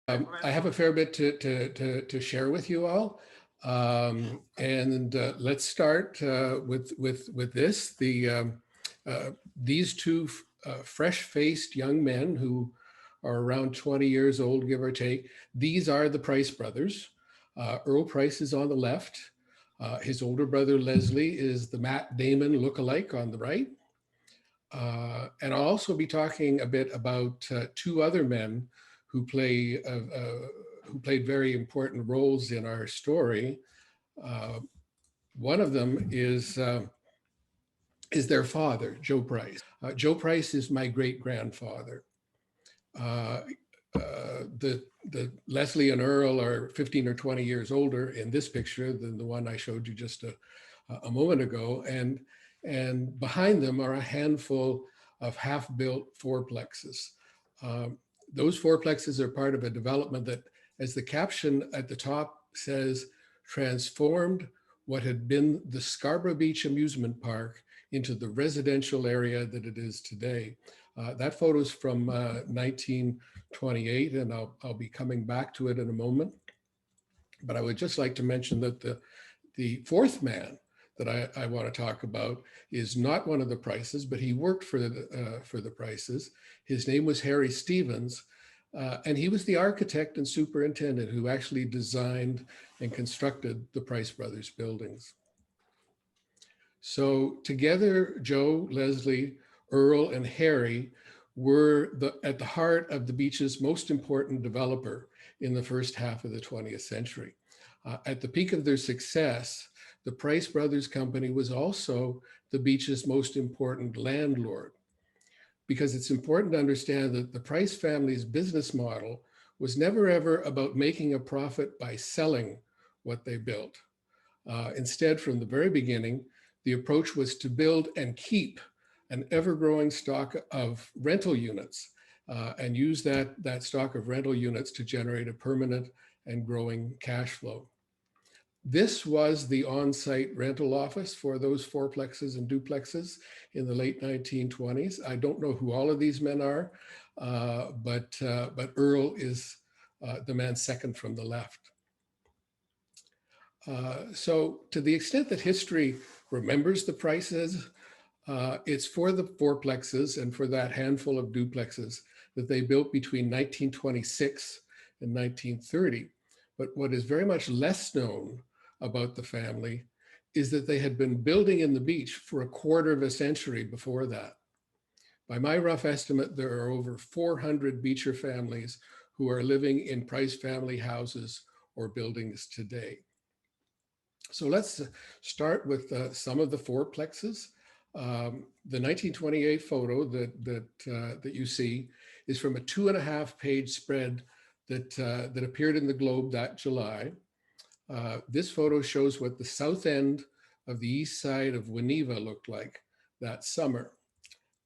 I have a fair bit to share with you all. And let's start with this. These two fresh-faced young men who are around 20 years old, give or take. These are the Price brothers. Earl Price is on the left. His older brother, Leslie, is the Matt Damon lookalike on the right. And I'll also be talking a bit about two other men who played very important roles in our story. One of them is their father, Joe Price. Joe Price is my great-grandfather. The Leslie and Earl are 15 or 20 years older in this picture than the one I showed you just a moment ago. And behind them are a handful of half-built fourplexes. Those fourplexes are part of a development that, as the caption at the top says, transformed what had been the Scarborough Beach Amusement Park into the residential area that it is today. That photo is from 1928, and I'll be coming back to it in a moment. But I would just like to mention that the fourth man that I want to talk about is not one of the Prices, but he worked for the Prices. His name was Harry Stevens, and he was the architect and superintendent who actually designed and constructed the Price Brothers buildings. So together, Joe, Leslie, Earl, and Harry were at the heart of the beach's most important developer in the first half of the 20th century. At the peak of their success, the Price Brothers Company was also the beach's most important landlord, because it's important to understand that the Price family's business model was never ever about making a profit by selling what they built. Instead, from the very beginning, the approach was to build and keep an ever-growing stock of rental units and use that stock of rental units to generate a permanent and growing cash flow. This was the on-site rental office for those fourplexes and duplexes in the late 1920s. I don't know who all of these men are, but Earl is the man second from the left. So to the extent that history remembers the Prices, it's for the fourplexes and for that handful of duplexes that they built between 1926 and 1930. But what is very much less known about the family is that they had been building in the beach for a quarter of a century before that. By my rough estimate, there are over 400 Beecher families who are living in Price family houses or buildings today. So let's start with some of the fourplexes. The 1928 photo that you see is from a 2.5-page spread that appeared in the Globe that July. This photo shows what the south end of the east side of Winneba looked like that summer.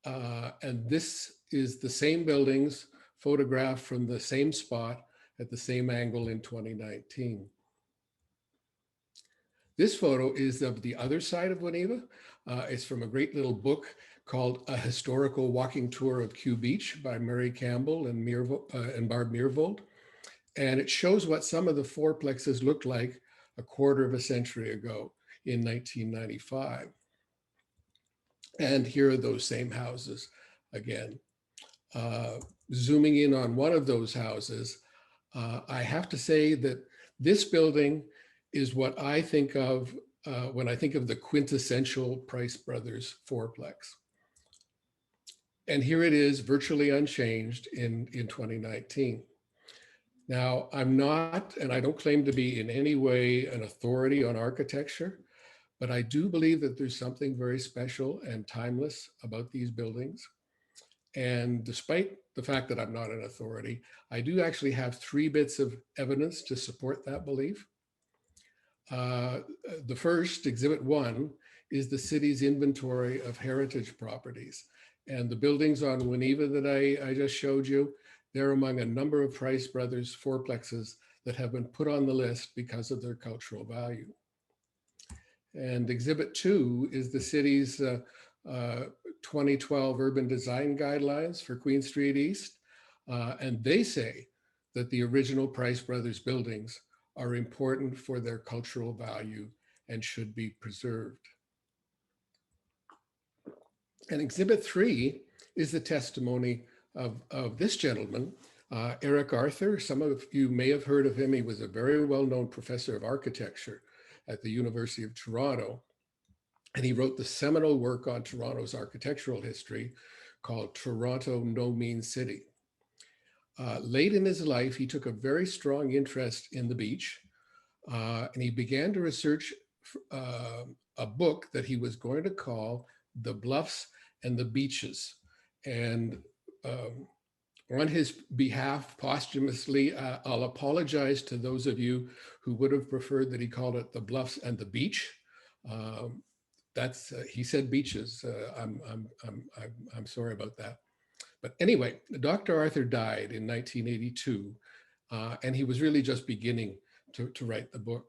And this is the same buildings photographed from the same spot at the same angle in 2019. This photo is of the other side of Winneba. It's from a great little book called A Historical Walking Tour of Kew Beach by Murray Campbell and Barb Meervold. And it shows what some of the fourplexes looked like a quarter of a century ago in 1995. And here are those same houses again. Zooming in on one of those houses, I have to say that this building is what I think of when I think of the quintessential Price Brothers fourplex. And here it is, virtually unchanged in 2019. Now, I'm not, and I don't claim to be in any way an authority on architecture, but I do believe that there's something very special and timeless about these buildings. And despite the fact that I'm not an authority, I do actually have 3 bits of evidence to support that belief. The first, Exhibit 1, is the city's inventory of heritage properties. And the buildings on Winneba that I just showed you, they're among a number of Price Brothers fourplexes that have been put on the list because of their cultural value. And Exhibit 2 is the city's 2012 urban design guidelines for Queen Street East. And they say that the original Price Brothers buildings are important for their cultural value and should be preserved. And Exhibit 3 is the testimony of this gentleman, Eric Arthur. Some of you may have heard of him. He was a very well-known professor of architecture at the University of Toronto. And he wrote the seminal work on Toronto's architectural history called Toronto No Mean City. Late in his life, he took a very strong interest in the beach, and he began to research a book that he was going to call The Bluffs and the Beaches. And on his behalf, posthumously, I'll apologize to those of you who would have preferred that he called it The Bluffs and the Beach. He said beaches. I'm sorry about that. But anyway, Dr. Arthur died in 1982, and he was really just beginning to write the book.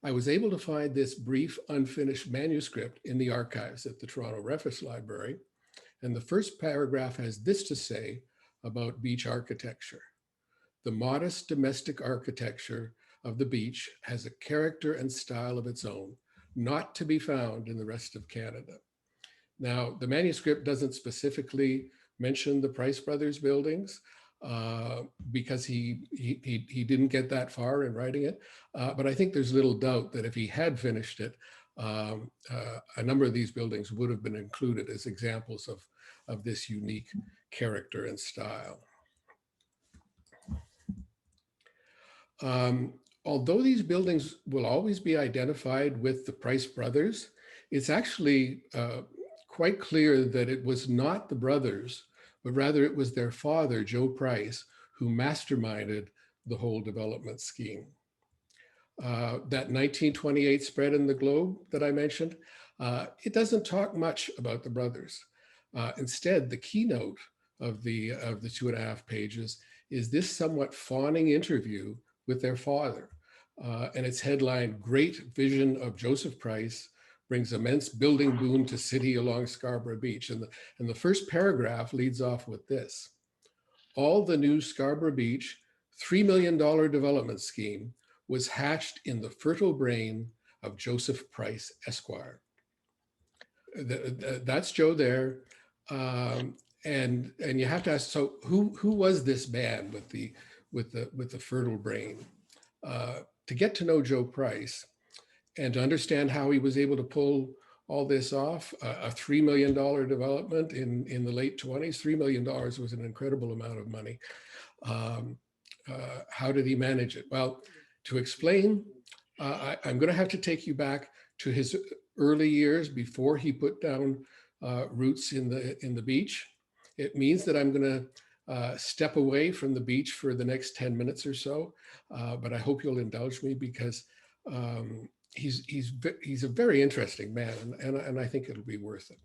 I was able to find this brief unfinished manuscript in the archives at the Toronto Reference Library. And the first paragraph has this to say about beach architecture. The modest domestic architecture of the beach has a character and style of its own, not to be found in the rest of Canada. Now, the manuscript doesn't specifically mention the Price Brothers buildings because he didn't get that far in writing it. But I think there's little doubt that if he had finished it, a number of these buildings would have been included as examples of this unique character and style. Although these buildings will always be identified with the Price brothers, it's actually quite clear that it was not the brothers, but rather it was their father, Joe Price, who masterminded the whole development scheme. That 1928 spread in the Globe that I mentioned, it doesn't talk much about the brothers. Instead, the keynote of the 2.5 pages is this somewhat fawning interview with their father. And it's headlined, "Great Vision of Joseph Price Brings Immense Building Boom to City Along Scarborough Beach." And the first paragraph leads off with this: "All the new Scarborough Beach $3 million development scheme was hatched in the fertile brain of Joseph Price, Esquire." That's Joe there. And you have to ask, so who was this man with the fertile brain? To get to know Joe Price and to understand how he was able to pull all this off, a $3 million development in the late 20s, $3 million was an incredible amount of money. How did he manage it? Well, to explain, I'm going to have to take you back to his early years before he put down roots in the beach. It means that I'm going to step away from the beach for the next 10 minutes or so, but I hope you'll indulge me because he's a very interesting man, and I think it'll be worth it.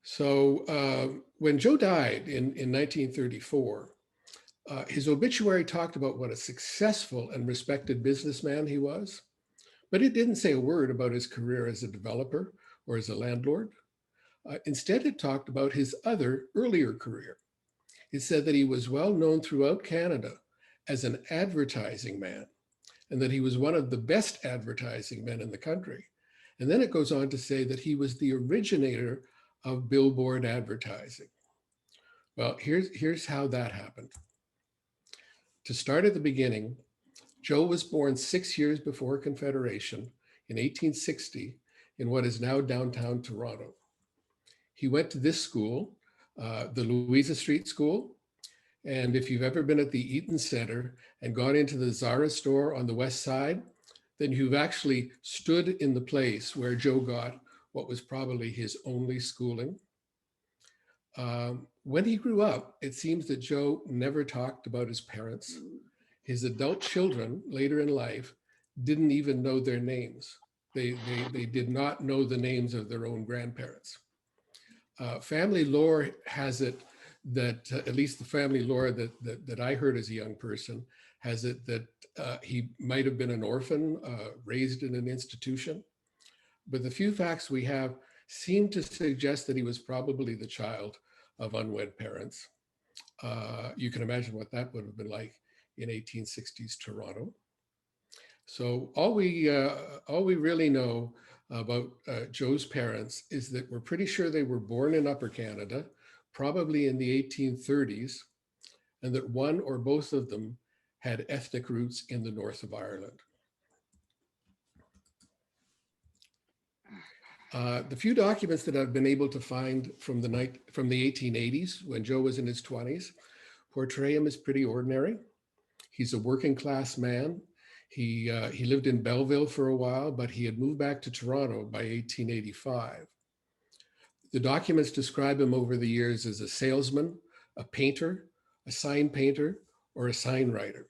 So when Joe died in 1934, his obituary talked about what a successful and respected businessman he was, but it didn't say a word about his career as a developer or as a landlord. Instead, it talked about his other earlier career. It said that he was well known throughout Canada as an advertising man, and that he was one of the best advertising men in the country. And then it goes on to say that he was the originator of billboard advertising. Well, here's how that happened. To start at the beginning, Joe was born 6 years before Confederation in 1860 in what is now downtown Toronto. He went to this school, the Louisa Street School. And if you've ever been at the Eaton Center and gone into the Zara store on the west side, then you've actually stood in the place where Joe got what was probably his only schooling. When he grew up, it seems that Joe never talked about his parents. His adult children later in life didn't even know their names. They did not know the names of their own grandparents. Family lore has it that, at least the family lore that I heard as a young person, has it that he might have been an orphan, raised in an institution. But the few facts we have seem to suggest that he was probably the child of unwed parents. You can imagine what that would have been like in 1860s Toronto. So all we really know about Joe's parents is that we're pretty sure they were born in Upper Canada, probably in the 1830s, and that one or both of them had ethnic roots in the north of Ireland. The few documents that I've been able to find from the 1880s, when Joe was in his 20s, portray him as pretty ordinary. He's a working class man. He lived in Belleville for a while, but he had moved back to Toronto by 1885. The documents describe him over the years as a salesman, a painter, a sign painter, or a sign writer.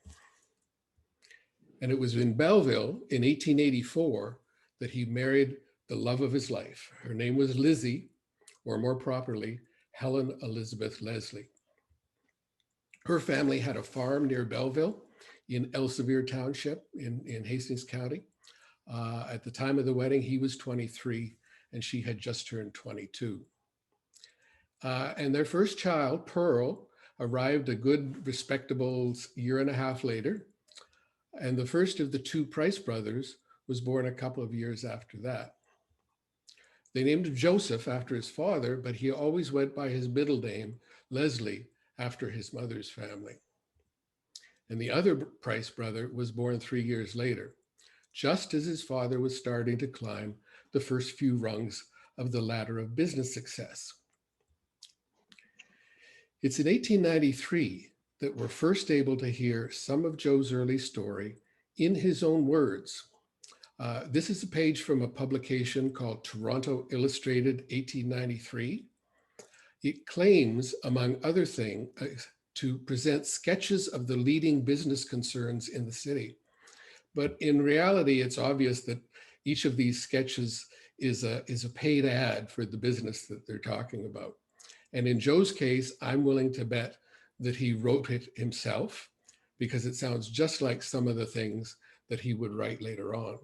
And it was in Belleville in 1884 that he married the love of his life. Her name was Lizzie, or more properly, Helen Elizabeth Leslie. Her family had a farm near Belleville in Elsevier Township in Hastings County. At the time of the wedding, he was 23 and she had just turned 22. And their first child, Pearl, arrived a good, respectable year and a half later. And the first of the two Price brothers was born a couple of years after that. They named him Joseph after his father, but he always went by his middle name, Leslie, after his mother's family. And the other Price brother was born 3 years later, just as his father was starting to climb the first few rungs of the ladder of business success. It's in 1893 that we're first able to hear some of Joe's early story in his own words. This is a page from a publication called Toronto Illustrated 1893. It claims, among other things, to present sketches of the leading business concerns in the city. But in reality, it's obvious that each of these sketches is a paid ad for the business that they're talking about. And in Joe's case, I'm willing to bet that he wrote it himself, because it sounds just like some of the things that he would write later on.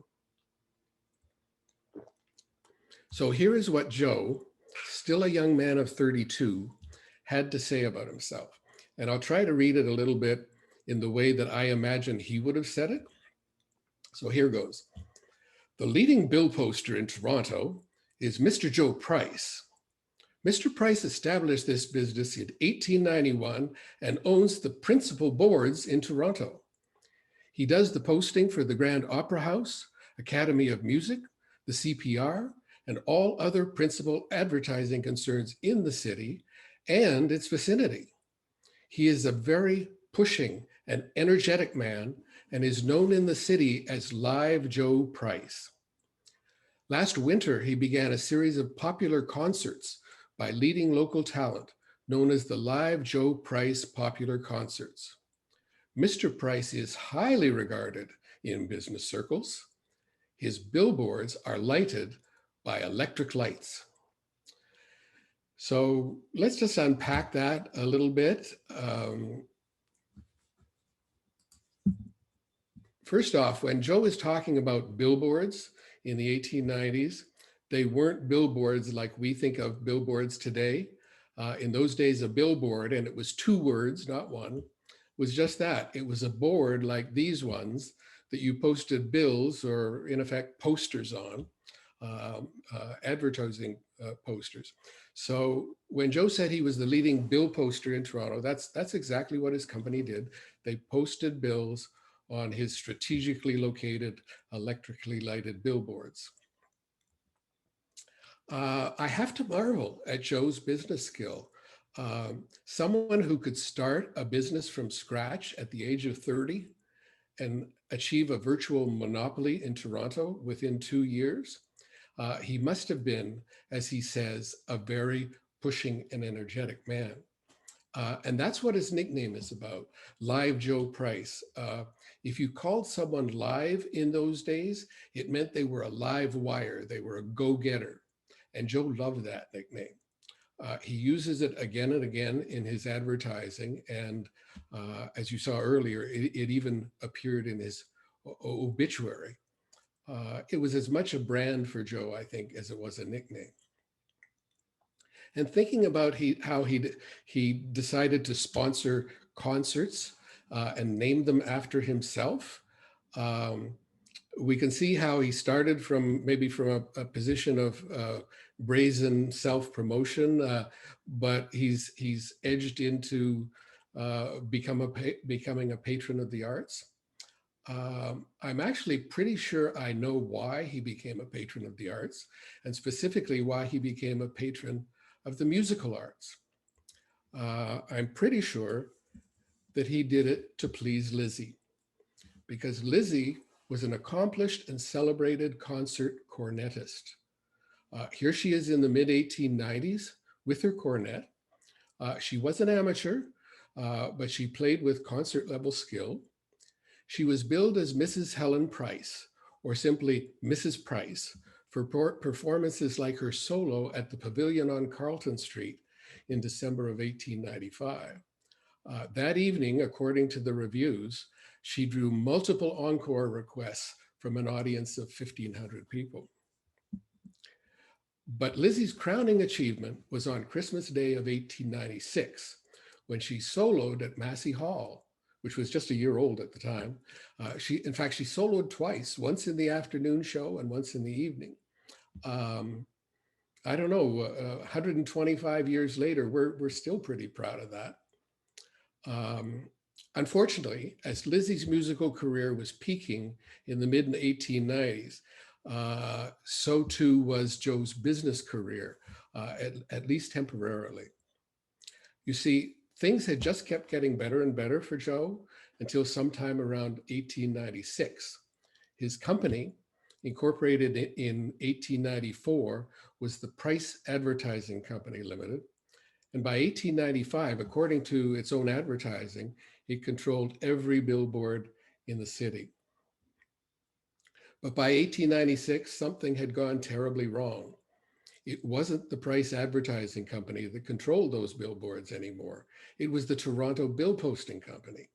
So here is what Joe, still a young man of 32, had to say about himself. And I'll try to read it a little bit in the way that I imagine he would have said it. So here goes. The leading bill poster in Toronto is Mr. Joe Price. Mr. Price established this business in 1891 and owns the principal boards in Toronto. He does the posting for the Grand Opera House, Academy of Music, the CPR, and all other principal advertising concerns in the city and its vicinity. He is a very pushing and energetic man and is known in the city as Live Joe Price. Last winter, he began a series of popular concerts by leading local talent known as the Live Joe Price Popular Concerts. Mr. Price is highly regarded in business circles. His billboards are lighted by electric lights. So let's just unpack that a little bit. First off, when Joe is talking about billboards in the 1890s, they weren't billboards like we think of billboards today. In those days, a billboard, and it was 2 words, not one, was just that. It was a board like these ones that you posted bills or in effect posters on, advertising posters. So when Joe said he was the leading bill poster in Toronto, that's exactly what his company did. They posted bills on his strategically located, electrically lighted billboards. I have to marvel at Joe's business skill. Someone who could start a business from scratch at the age of 30 and achieve a virtual monopoly in Toronto within 2 years. He must have been, as he says, a very pushing and energetic man. And that's what his nickname is about, Live Joe Price. If you called someone live in those days, it meant they were a live wire, they were a go-getter. And Joe loved that nickname. He uses it again and again in his advertising. And as you saw earlier, it even appeared in his obituary. It was as much a brand for Joe, I think, as it was a nickname. And thinking about how he decided to sponsor concerts and name them after himself, um, we can see how he started from maybe from a position of brazen self-promotion, but he's edged into becoming a patron of the arts. I'm actually pretty sure I know why he became a patron of the arts, and specifically why he became a patron of the musical arts. I'm pretty sure that he did it to please Lizzie, because Lizzie was an accomplished and celebrated concert cornetist. Here she is in the mid 1890s with her cornet. She was an amateur, but she played with concert level skill. She was billed as Mrs. Helen Price, or simply Mrs. Price, for performances like her solo at the Pavilion on Carlton Street in December of 1895. That evening, according to the reviews, she drew multiple encore requests from an audience of 1,500 people. But Lizzie's crowning achievement was on Christmas Day of 1896, when she soloed at Massey Hall, which was just a year old at the time. In fact, she soloed twice, once in the afternoon show and once in the evening. I don't know, 125 years later, we're still pretty proud of that. Unfortunately, as Lizzie's musical career was peaking in the mid 1890s, so too was Joe's business career, at least temporarily. You see, things had just kept getting better and better for Joe until sometime around 1896. His company, incorporated in 1894, was the Price Advertising Company Limited. And by 1895, according to its own advertising, it controlled every billboard in the city. But by 1896, something had gone terribly wrong. It wasn't the Price Advertising Company that controlled those billboards anymore. It was the Toronto Bill Posting Company.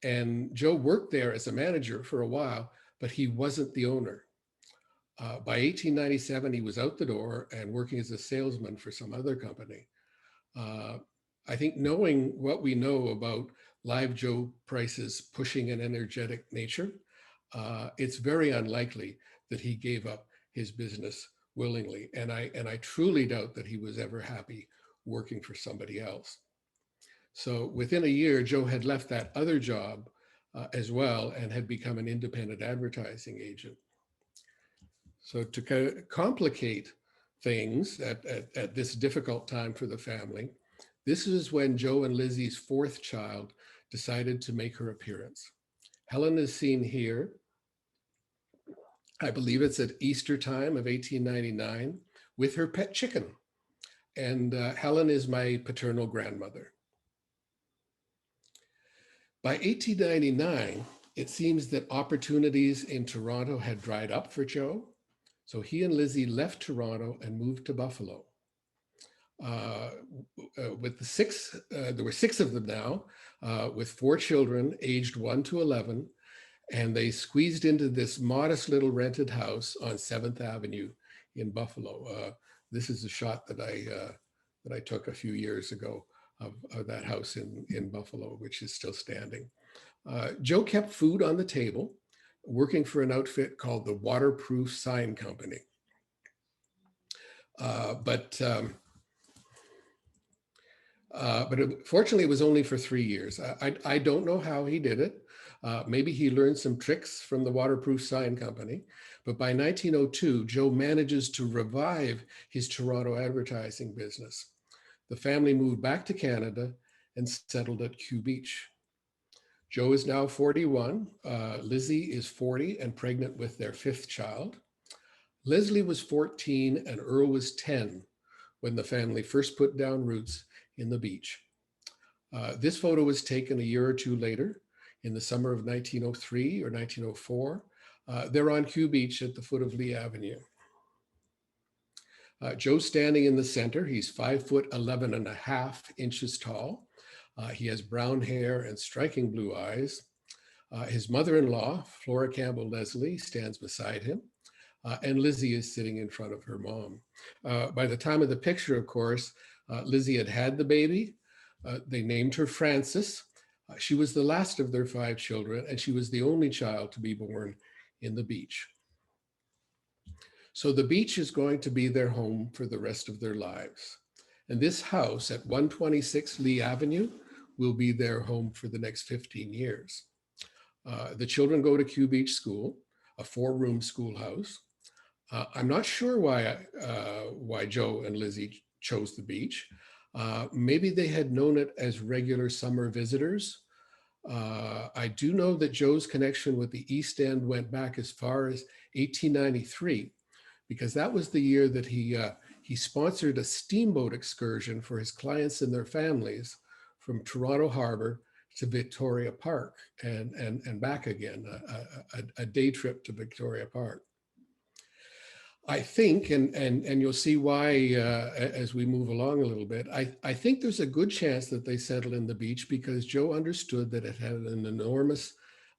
And Joe worked there as a manager for a while, but he wasn't the owner. By 1897, he was out the door and working as a salesman for some other company. I think knowing what we know about Live Joe Price's pushing and energetic nature, it's very unlikely that he gave up his business willingly. And I truly doubt that he was ever happy working for somebody else. So within a year, Joe had left that other job as well and had become an independent advertising agent. So to complicate things at this difficult time for the family, this is when Joe and Lizzie's fourth child decided to make her appearance. Helen is seen here. I believe it's at Easter time of 1899 with her pet chicken. And Helen is my paternal grandmother. By 1899, it seems that opportunities in Toronto had dried up for Joe. So he and Lizzie left Toronto and moved to Buffalo. With the six, there were six of them now, with four children aged 1 to 11, and they squeezed into this modest little rented house on 7th Avenue in Buffalo. This is a shot that I took a few years ago of that house in Buffalo, which is still standing. Joe kept food on the table, working for an outfit called the Waterproof Sign Company. But fortunately, it was only for 3 years. I don't know how he did it. Maybe he learned some tricks from the Waterproof Sign Company. But by 1902, Joe manages to revive his Toronto advertising business. The family moved back to Canada and settled at Kew Beach. Joe is now 41. Lizzie is 40 and pregnant with their fifth child. Leslie was 14 and Earl was 10 when the family first put down roots in the beach. This photo was taken a year or two later in the summer of 1903 or 1904. They're on Kew Beach at the foot of Lee Avenue. Joe's standing in the center. He's 5'11" and a half inches tall. He has brown hair and striking blue eyes. His mother-in-law, Flora Campbell Leslie, stands beside him. and Lizzie is sitting in front of her mom. By the time of the picture, of course, Lizzie had had the baby. They named her Frances. She was the last of their 5 children, and she was the only child to be born in the beach. So the beach is going to be their home for the rest of their lives. And this house at 126 Lee Avenue will be their home for the next 15 years. The children go to Q Beach School, a 4-room schoolhouse. I'm not sure why Joe and Lizzie chose the beach. Maybe they had known it as regular summer visitors. I do know that Joe's connection with the East End went back as far as 1893, because that was the year that he sponsored a steamboat excursion for his clients and their families from Toronto Harbor to Victoria Park and back again, a day trip to Victoria Park. I think, and you'll see why as we move along a little bit, I think there's a good chance that they settled in the beach because Joe understood that it had an enormous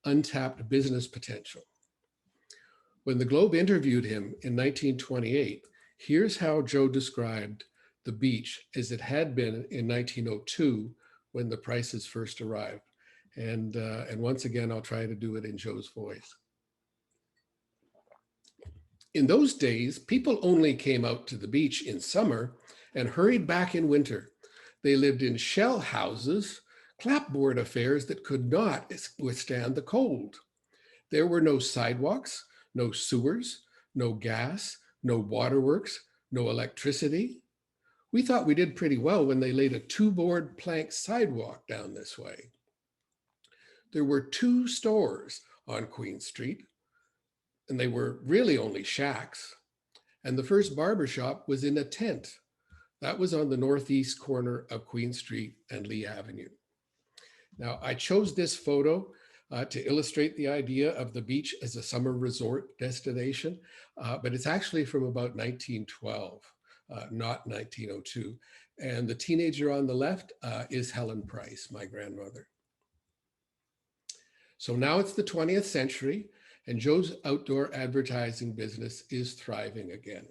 untapped business potential. When the Globe interviewed him in 1928, here's how Joe described the beach as it had been in 1902 when the Prices first arrived. And once again, I'll try to do it in Joe's voice. In those days, people only came out to the beach in summer and hurried back in winter. They lived in shell houses, clapboard affairs that could not withstand the cold. There were no sidewalks, no sewers, no gas, no waterworks, no electricity. We thought we did pretty well when they laid a 2-board plank sidewalk down this way. There were 2 stores on Queen Street, and they were really only shacks. And the first barbershop was in a tent. That was on the northeast corner of Queen Street and Lee Avenue. Now, I chose this photo to illustrate the idea of the beach as a summer resort destination, but it's actually from about 1912, not 1902. And the teenager on the left is Helen Price, my grandmother. So now it's the 20th century, and Joe's outdoor advertising business is thriving again.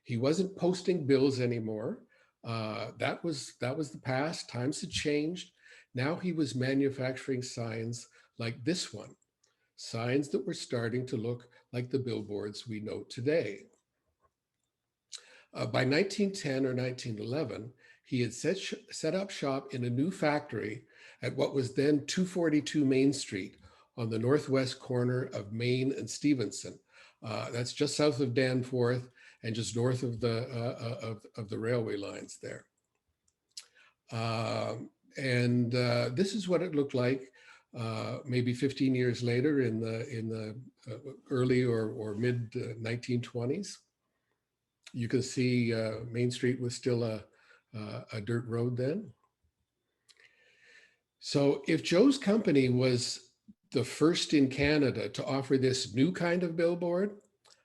He wasn't posting bills anymore. That was the past. Times had changed. Now he was manufacturing signs like this one, signs that were starting to look like the billboards we know today. By 1910 or 1911, he had set up shop in a new factory at what was then 242 Main Street on the northwest corner of Main and Stevenson. That's just south of Danforth and just north of the railway lines there. This is what it looked like maybe 15 years later in the early or mid 1920s. You can see Main Street was still a dirt road then. So if Joe's company was the first in Canada to offer this new kind of billboard,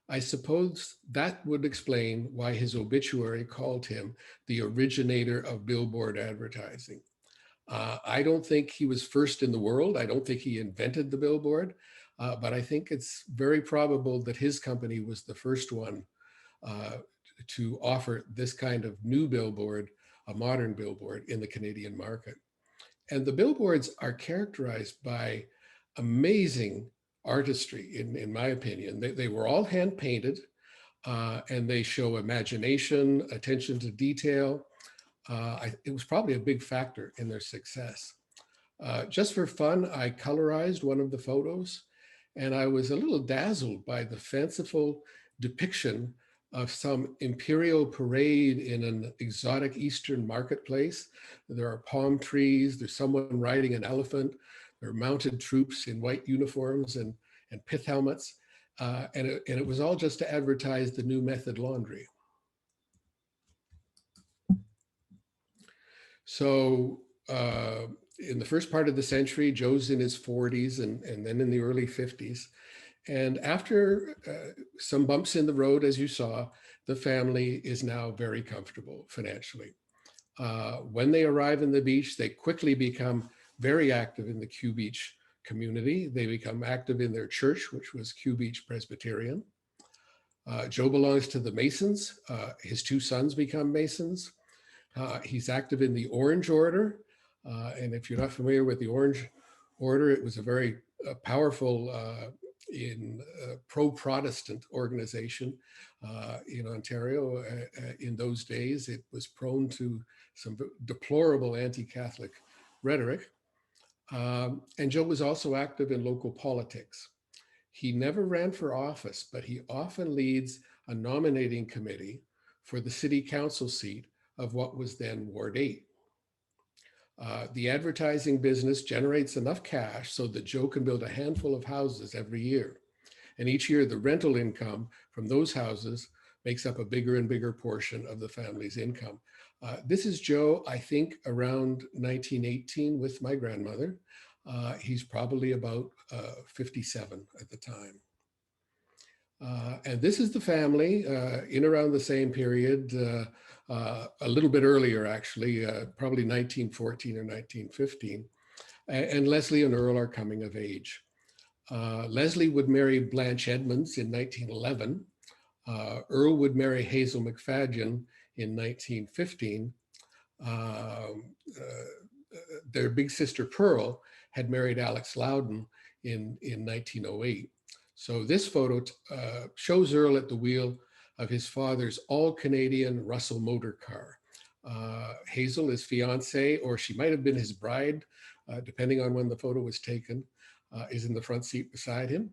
I suppose that would explain why his obituary called him the originator of billboard advertising. I don't think he was first in the world. I don't think he invented the billboard, but I think it's very probable that his company was the first one to offer this kind of new billboard, a modern billboard in the Canadian market. And the billboards are characterized by amazing artistry, in my opinion. They were all hand painted, and they show imagination, attention to detail. It was probably a big factor in their success. Just for fun, I colorized one of the photos, and I was a little dazzled by the fanciful depiction of some imperial parade in an exotic Eastern marketplace. There are palm trees, there's someone riding an elephant, there are mounted troops in white uniforms and pith helmets, and it was all just to advertise the new Method laundry. So in the first part of the century, Joe's in his 40s and then in the early 50s. And after some bumps in the road, as you saw, the family is now very comfortable financially. When they arrive in the beach, they quickly become very active in the Q Beach community. They become active in their church, which was Q Beach Presbyterian. Joe belongs to the Masons. His two sons become Masons. He's active in the Orange Order. And if you're not familiar with the Orange Order, it was a very powerful pro-Protestant organization in Ontario. In those days, it was prone to some deplorable anti-Catholic rhetoric. And Joe was also active in local politics. He never ran for office, but he often leads a nominating committee for the city council seat of what was then Ward 8. The advertising business generates enough cash so that Joe can build a handful of houses every year. And each year, the rental income from those houses makes up a bigger and bigger portion of the family's income. This is Joe, I think, around 1918 with my grandmother. He's probably about 57 at the time. And this is the family in around the same period, a little bit earlier, actually, probably 1914 or 1915. And Leslie and Earl are coming of age. Leslie would marry Blanche Edmonds in 1911. Earl would marry Hazel McFadyen in 1915. Their big sister Pearl had married Alex Loudon in 1908. So this photo shows Earl at the wheel of his father's all-Canadian Russell motor car. Hazel, his fiance, or she might have been his bride, depending on when the photo was taken, is in the front seat beside him.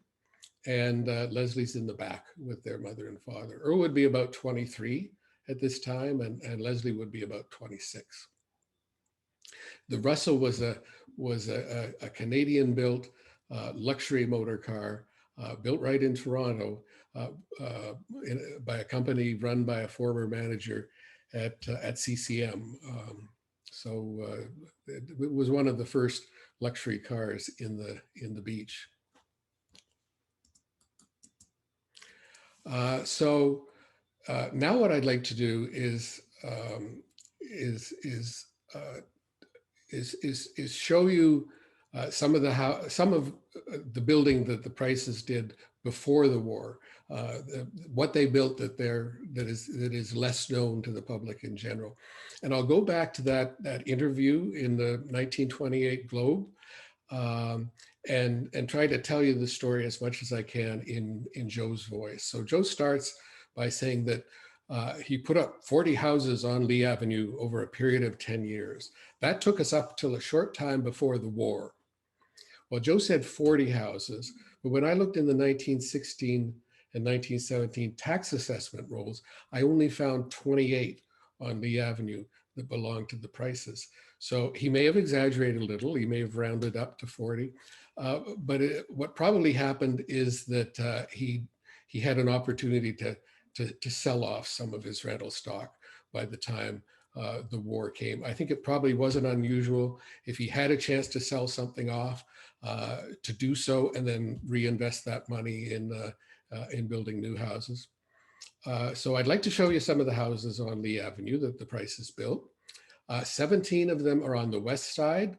And Leslie's in the back with their mother and father. Earl would be about 23 at this time, and Leslie would be about 26. The Russell was a Canadian-built luxury motor car built right in Toronto by a company run by a former manager at CCM. It was one of the first luxury cars in the beach. Now what I'd like to do is show you some of the building that the Prices did before the war, what they built that is less known to the public in general. And I'll go back to that interview in the 1928 Globe and try to tell you the story as much as I can in Joe's voice. So Joe starts by saying that he put up 40 houses on Lee Avenue over a period of 10 years. That took us up till a short time before the war. Well, Joe said 40 houses, but when I looked in the 1916 and 1917 tax assessment rolls, I only found 28 on Lee Avenue that belonged to the Prices. So he may have exaggerated a little, he may have rounded up to 40, but what probably happened is that he had an opportunity to sell off some of his rental stock by the time the war came. I think it probably wasn't unusual if he had a chance to sell something off to do so and then reinvest that money in building new houses. So I'd like to show you some of the houses on Lee Avenue that the Prices built. 17 of them are on the west side.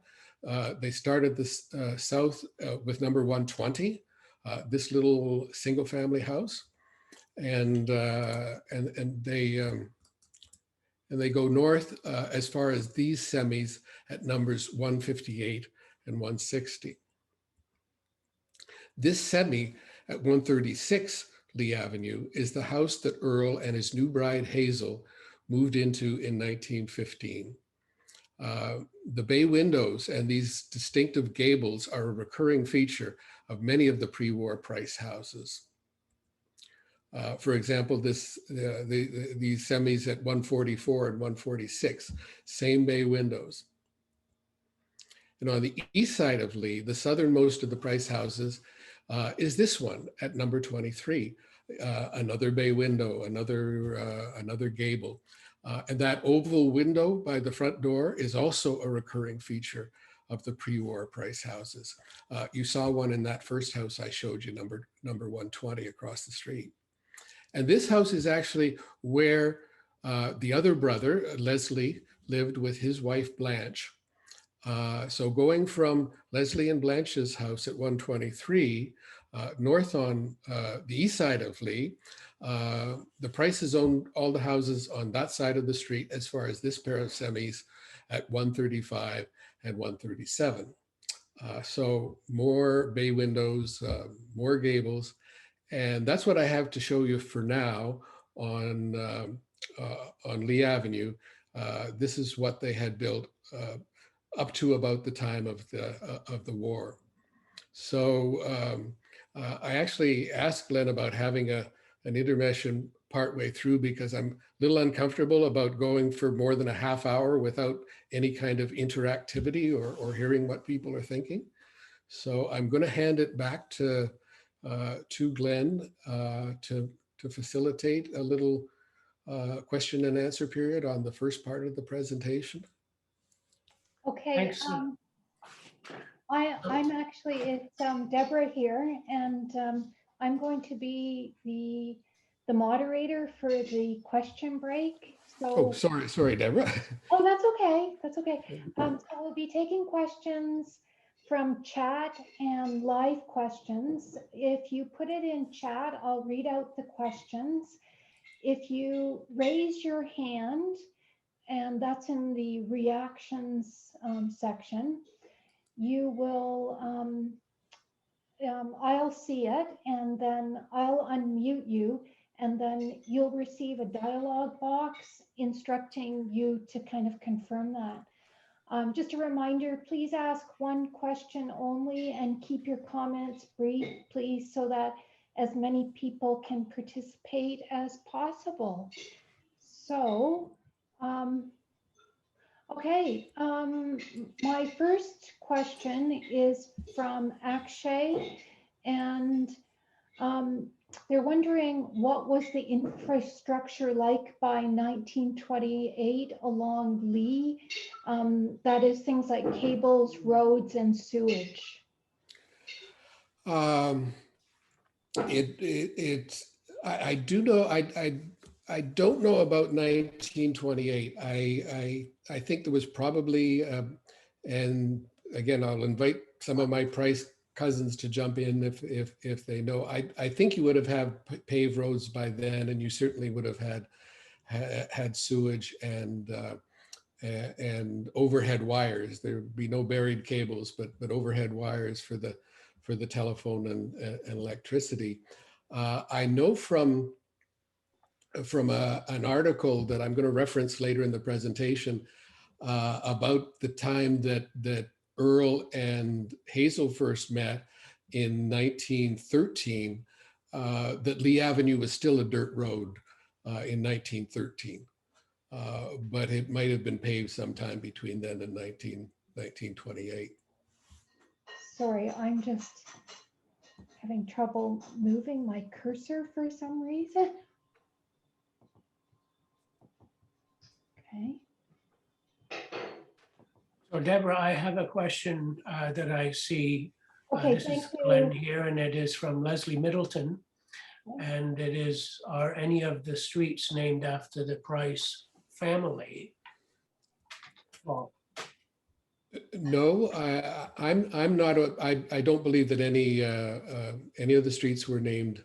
They started this south with number 120, this little single family house. And they go north as far as these semis at numbers 158 and 160. This semi at 136 Lee Avenue is the house that Earl and his new bride Hazel moved into in 1915. The bay windows and these distinctive gables are a recurring feature of many of the pre-war Price houses. For example, these semis at 144 and 146, same bay windows. And on the east side of Lee, the southernmost of the Price houses is this one at number 23, another bay window, another gable. And that oval window by the front door is also a recurring feature of the pre-war Price houses. You saw one in that first house I showed you, number 120 across the street. And this house is actually where the other brother, Leslie, lived with his wife, Blanche. So going from Leslie and Blanche's house at 123, north on the east side of Lee, The Prices owned all the houses on that side of the street as far as this pair of semis at 135 and 137. So more bay windows, more gables. And that's what I have to show you for now on Lee Avenue. This is what they had built up to about the time of the war. So I actually asked Glenn about having an intermission partway through because I'm a little uncomfortable about going for more than a half hour without any kind of interactivity or hearing what people are thinking. So I'm going to hand it back to Glenn to facilitate a little question and answer period on the first part of the presentation. Okay. Thanks. I'm actually, it's Deborah here, and I'm going to be the moderator for the question break. Oh, So, sorry, Deborah. oh, that's okay. That's okay. So we'll be taking questions from chat and live questions. If you put it in chat, I'll read out the questions. If you raise your hand, and that's in the reactions section, you will, I'll see it, and then I'll unmute you, and then you'll receive a dialog box instructing you to kind of confirm that. Just a reminder, please ask one question only and keep your comments brief, please, so that as many people can participate as possible. So, okay, my first question is from Akshay, and they're wondering what was the infrastructure like by 1928 along Lee? That is things like cables, roads, and sewage. I do know, I don't know about 1928. I think there was probably, and again, I'll invite some of my Price cousins to jump in if they know. I think you would have had paved roads by then, and you certainly would have had sewage and overhead wires. There would be no buried cables, but overhead wires for the telephone and electricity. I know from an article that I'm going to reference later in the presentation about the time that Earl and Hazel first met in 1913, that Lee Avenue was still a dirt road in 1913. But it might have been paved sometime between then and 1928. Sorry, I'm just having trouble moving my cursor for some reason. Okay. So Deborah, I have a question that I see. Okay, This thank is you. Glenn here, and it is from Leslie Middleton. And it is, are any of the streets named after the Price family? Well, No, I'm not. I don't believe that any of the streets were named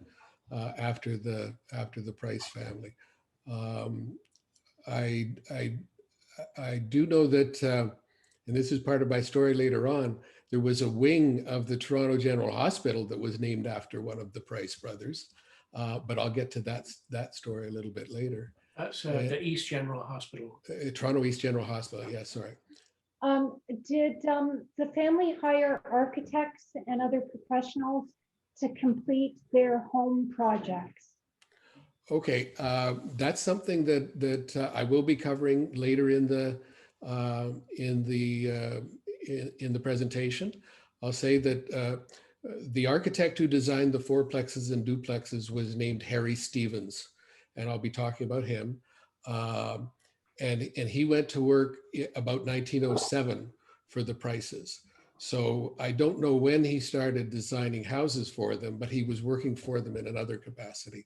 after the Price family. I do know that, and this is part of my story later on. There was a wing of the Toronto General Hospital that was named after one of the Price brothers, but I'll get to that story a little bit later. that's the East General Hospital. Toronto East General Hospital. Yeah, sorry. Did the family hire architects and other professionals to complete their home projects? Okay, that's something that I will be covering later in the presentation. I'll say that the architect who designed the fourplexes and duplexes was named Harry Stevens, and I'll be talking about him. And he went to work about 1907 for the Prices. So I don't know when he started designing houses for them, but he was working for them in another capacity.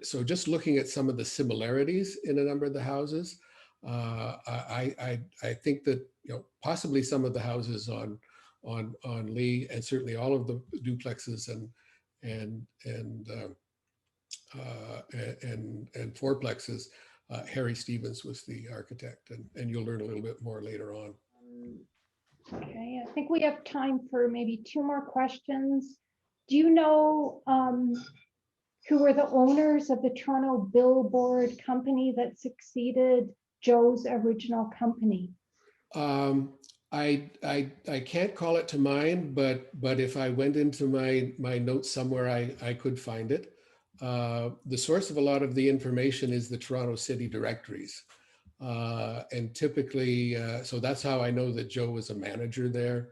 So just looking at some of the similarities in a number of the houses, I think that, you know, possibly some of the houses on Lee, and certainly all of the duplexes and fourplexes. Harry Stevens was the architect, and you'll learn a little bit more later on. Okay, I think we have time for maybe two more questions. Do you know who were the owners of the Toronto Billboard Company that succeeded Joe's original company? I can't call it to mind, but if I went into my notes somewhere, I could find it. The source of a lot of the information is the Toronto City directories. And typically, so that's how I know that Joe was a manager there.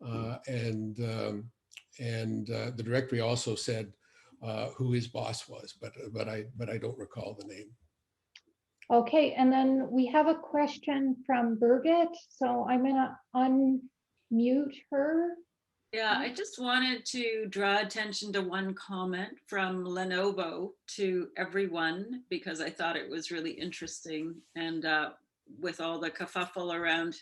And the directory also said who his boss was, but I don't recall the name. Okay, and then we have a question from Birgit, so I'm gonna unmute her. Yeah, I just wanted to draw attention to one comment from Lenovo to everyone because I thought it was really interesting. And with all the kerfuffle around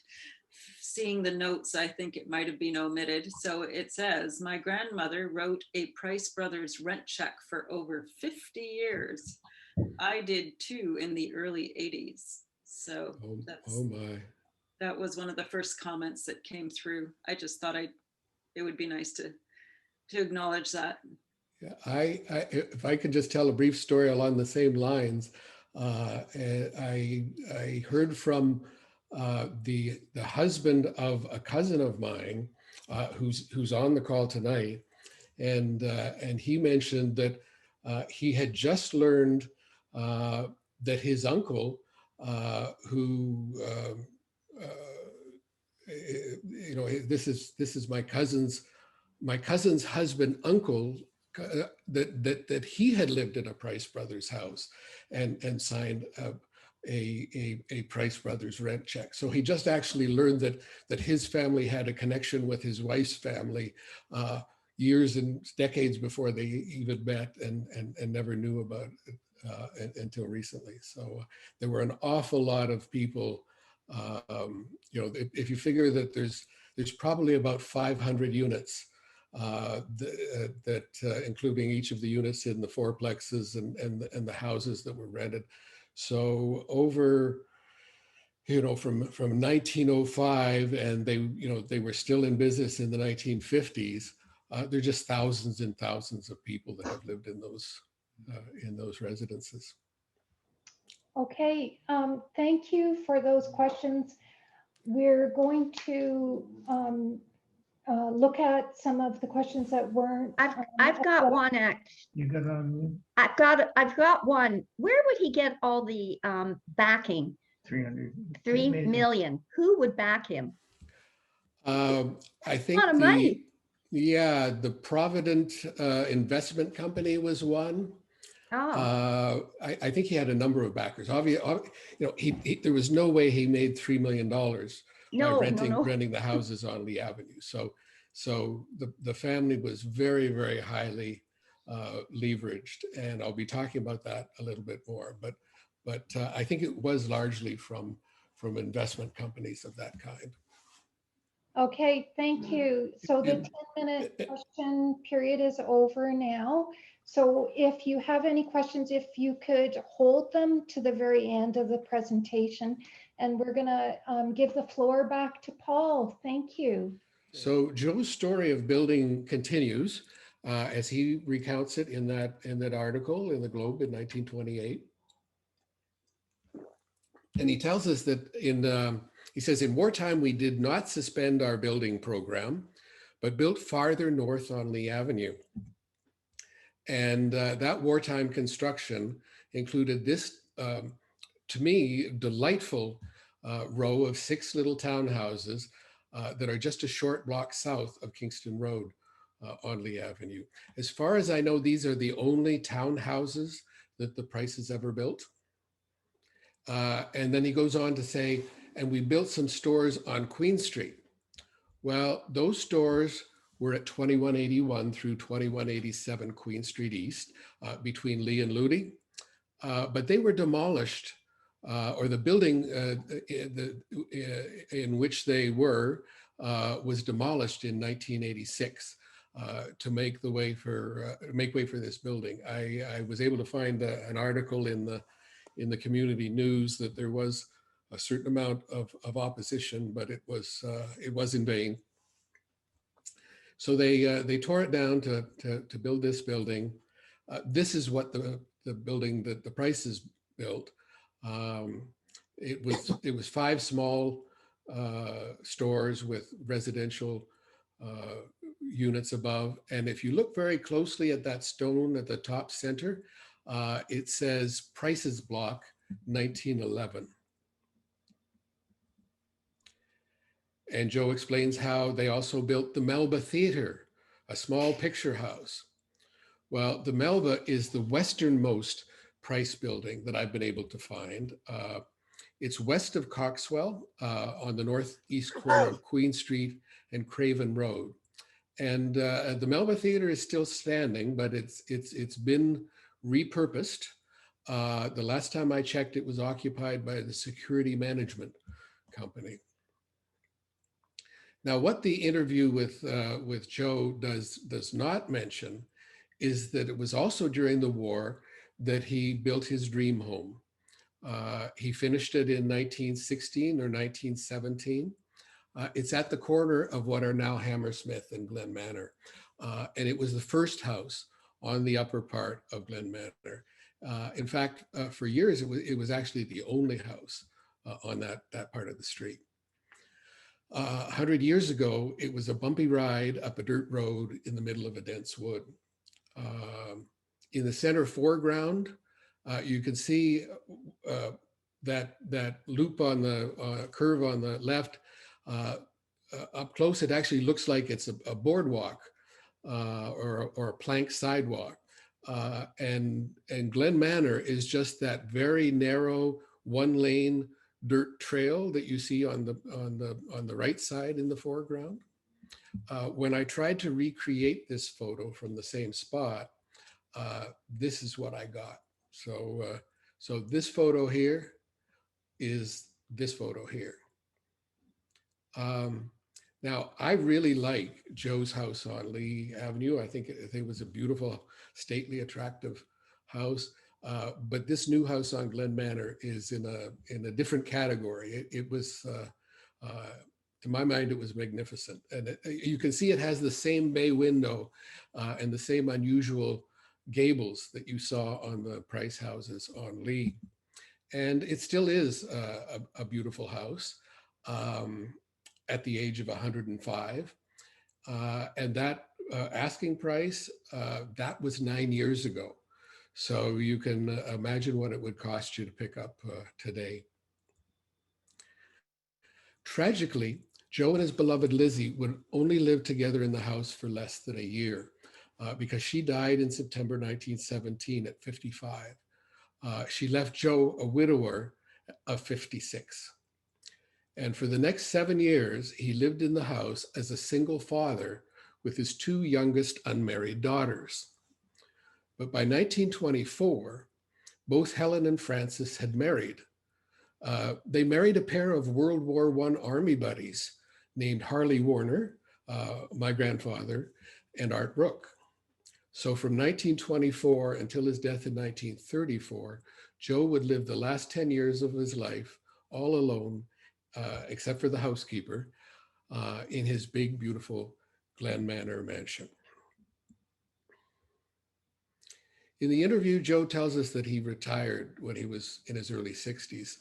seeing the notes, I think it might have been omitted. So it says, my grandmother wrote a Price Brothers rent check for over 50 years. I did too in the early 80s. So Oh my. that was one of the first comments that came through. I just thought it would be nice to acknowledge that. Yeah, if I could just tell a brief story along the same lines, I heard from the husband of a cousin of mine who's on the call tonight, and he mentioned that he had just learned that his uncle, who this is my cousin's husband uncle, that he had lived in a Price Brothers house and signed a Price Brothers rent check. So he just actually learned that his family had a connection with his wife's family years and decades before they even met, and never knew about it until recently. So there were an awful lot of people. If you figure that there's probably about 500 units including each of the units in the fourplexes and the houses that were rented. So over, from 1905, and they were still in business in the 1950s. There are just thousands and thousands of people that have lived in those residences. Okay, thank you for those questions. We're going to look at some of the questions that weren't. I've got one. You got on I've got one. Where would he get all the backing? 3 million. Who would back him? I think A lot of money. the Provident Investment Company was one. Oh, I think he had a number of backers. Obviously, there was no way he made $3 million by renting the houses on Lee Avenue. So the family was very, very highly leveraged, and I'll be talking about that a little bit more. But I think it was largely from investment companies of that kind. Okay, thank you. So the 10-minute question period is over now. So if you have any questions, if you could hold them to the very end of the presentation, and we're gonna give the floor back to Paul. Thank you. So Joe's story of building continues as he recounts it in that article in the Globe in 1928. And he tells us that he says, in wartime, we did not suspend our building program, but built farther north on Lee Avenue. And that wartime construction included this, to me, delightful row of 6 little townhouses that are just a short block south of Kingston Road on Lee Avenue. As far as I know, these are the only townhouses that the Prices ever built. And then he goes on to say, and we built some stores on Queen Street. Well, those stores were at 2181 through 2187 Queen Street East, between Lee and Ludi. But they were demolished, or the building in which they were was demolished in 1986. to make way for this building. I was able to find an article in the community news that there was a certain amount of opposition, but it was in vain. So they tore it down to build this building. This is what the building that the Prices built. It was 5 small stores with residential units above. And if you look very closely at that stone at the top center, it says Prices Block 1911. And Joe explains how they also built the Melba Theater, a small picture house. Well, the Melba is the westernmost Price building that I've been able to find. It's west of Coxwell on the northeast corner of Queen Street and Craven Road. And the Melba Theater is still standing, but it's been repurposed. The last time I checked, it was occupied by the security management company. Now, what the interview with Joe does not mention is that it was also during the war that he built his dream home. He finished it in 1916 or 1917. It's at the corner of what are now Hammersmith and Glen Manor. And it was the first house on the upper part of Glen Manor. In fact, for years, it was actually the only house on that part of the street. 100 years ago, it was a bumpy ride up a dirt road in the middle of a dense wood. In the center foreground, you can see that loop on the curve on the left. Up close, it actually looks like it's a boardwalk or a plank sidewalk. And Glen Manor is just that very narrow 1-lane dirt trail that you see on the right side in the foreground. When I tried to recreate this photo from the same spot, this is what I got. So this photo here is this photo here. Now, I really like Joe's house on Lee Avenue. I think it was a beautiful, stately, attractive house. But this new house on Glen Manor is in a different category. It was, to my mind, it was magnificent. And you can see it has the same bay window and the same unusual gables that you saw on the Price houses on Lee. And it still is a beautiful house at the age of 105. And that asking price, that was 9 years ago. So you can imagine what it would cost you to pick up today. Tragically, Joe and his beloved Lizzie would only live together in the house for less than a year because she died in September 1917 at 55. She left Joe a widower of 56. And for the next 7 years, he lived in the house as a single father with his 2 youngest unmarried daughters. But by 1924, both Helen and Francis had married. They married a pair of World War I Army buddies named Harley Warner, my grandfather, and Art Brooke. So from 1924 until his death in 1934, Joe would live the last 10 years of his life all alone, except for the housekeeper, in his big, beautiful Glen Manor mansion. In the interview, Joe tells us that he retired when he was in his early 60s.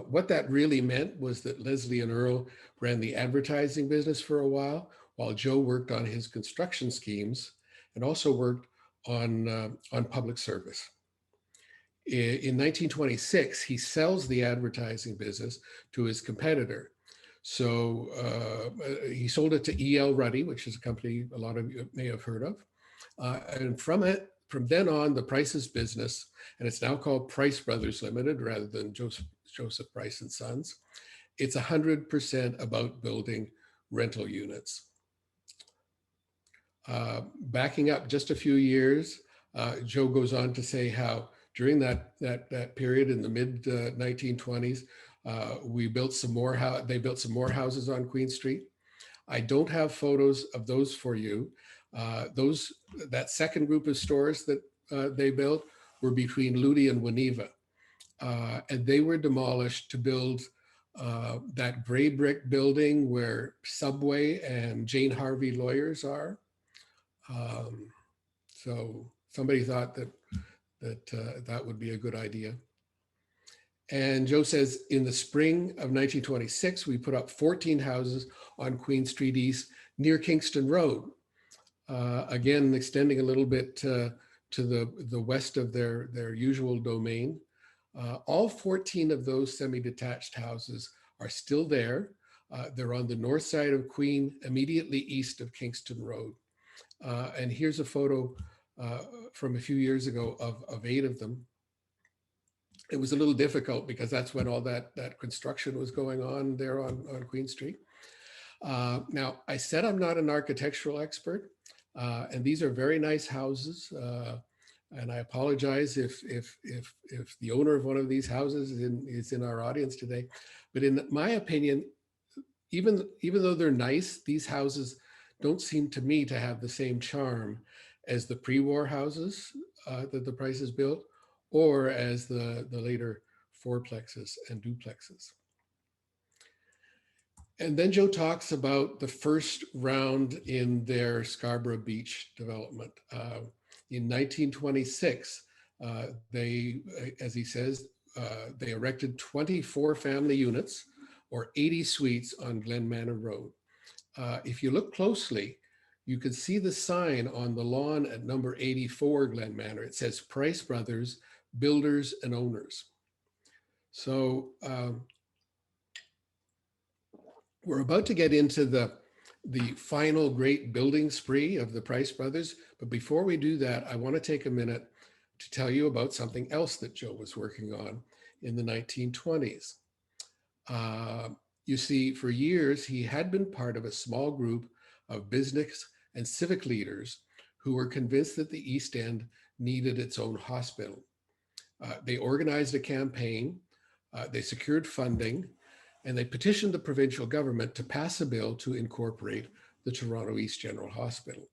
What that really meant was that Leslie and Earl ran the advertising business for a while Joe worked on his construction schemes and also worked on public service. In 1926, he sells the advertising business to his competitor. So he sold it to E.L. Ruddy, which is a company a lot of you may have heard of. And from then on, the Price's business, and it's now called Price Brothers Limited rather than Joseph Price and Sons. It's 100% about building rental units. Backing up just a few years, Joe goes on to say how during that period in the mid 1920s, they built some more houses on Queen Street. I don't have photos of those for you, That second group of stores that they built were between Ludi and Geneva. And they were demolished to build that gray brick building where Subway and Jane Harvey lawyers are. So somebody thought that would be a good idea. And Joe says, in the spring of 1926, we put up 14 houses on Queen Street East near Kingston Road. Again, extending a little bit to the west of their usual domain. All 14 of those semi-detached houses are still there. They're on the north side of Queen, immediately east of Kingston Road. And here's a photo from a few years ago of 8 of them. It was a little difficult because that's when all that construction was going on there on Queen Street. Now, I said I'm not an architectural expert, and these are very nice houses. And I apologize if the owner of one of these houses is in our audience today. But in my opinion, even though they're nice, these houses don't seem to me to have the same charm as the pre-war houses that the Prices built, or as the later fourplexes and duplexes. And then Joe talks about the first round in their Scarborough Beach development. In 1926, they, as he says, they erected 24 family units or 80 suites on Glen Manor Road. If you look closely, you can see the sign on the lawn at number 84 Glen Manor. It says Price Brothers, Builders and Owners. So we're about to get into the final great building spree of the Price Brothers. But before we do that, I want to take a minute to tell you about something else that Joe was working on in the 1920s. You see, for years, he had been part of a small group of business and civic leaders who were convinced that the East End needed its own hospital. They organized a campaign, they secured funding, and they petitioned the provincial government to pass a bill to incorporate the Toronto East General Hospital.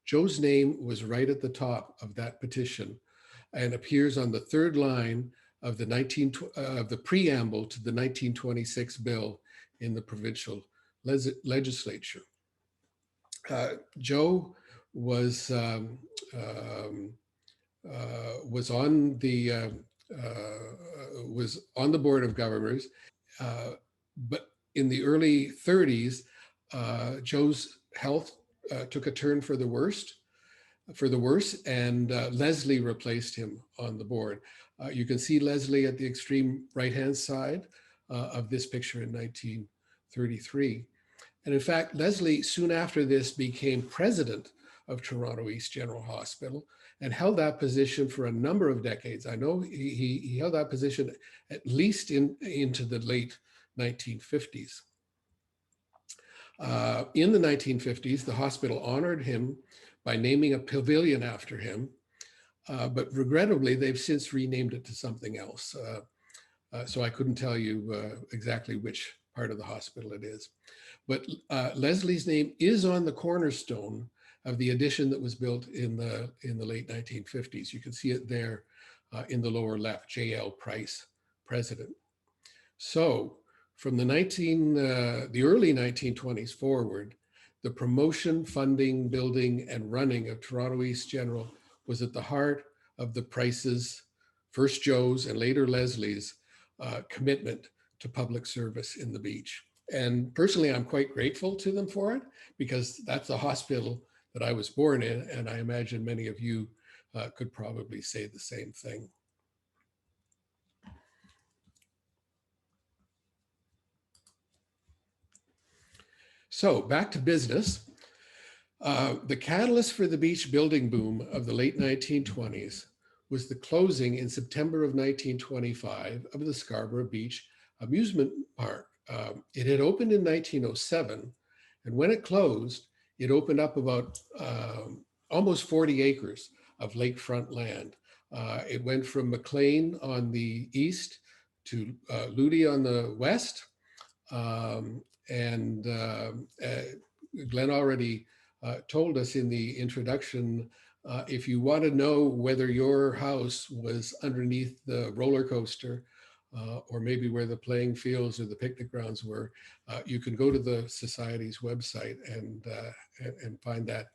Joe's name was right at the top of that petition and appears on the third line of the preamble to the 1926 bill in the provincial legislature. Joe was on the board of governors, but in the early 30s, Joe's health took a turn for the worse, and Leslie replaced him on the board. You can see Leslie at the extreme right-hand side of this picture in 1933. And in fact, Leslie soon after this became president of Toronto East General Hospital and held that position for a number of decades. I know he held that position at least into the late 1950s. In the 1950s, the hospital honored him by naming a pavilion after him, but regrettably, they've since renamed it to something else. So I couldn't tell you exactly which part of the hospital it is. But Leslie's name is on the cornerstone of the addition that was built in the late 1950s. You can see it there in the lower left, J.L. Price, president. So from the early 1920s forward, the promotion, funding, building, and running of Toronto East General was at the heart of the Prices, first Joe's and later Leslie's, commitment to public service in the beach. And personally, I'm quite grateful to them for it, because that's the hospital that I was born in, and I imagine many of you could probably say the same thing. So back to business. The catalyst for the beach building boom of the late 1920s was the closing in September of 1925 of the Scarborough Beach Amusement Park. It had opened in 1907, and when it closed, it opened up about almost 40 acres of lakefront land. It went from McLean on the east to Ludi on the west, and Glenn already told us in the introduction, if you want to know whether your house was underneath the roller coaster, or maybe where the playing fields or the picnic grounds were, you can go to the Society's website and find that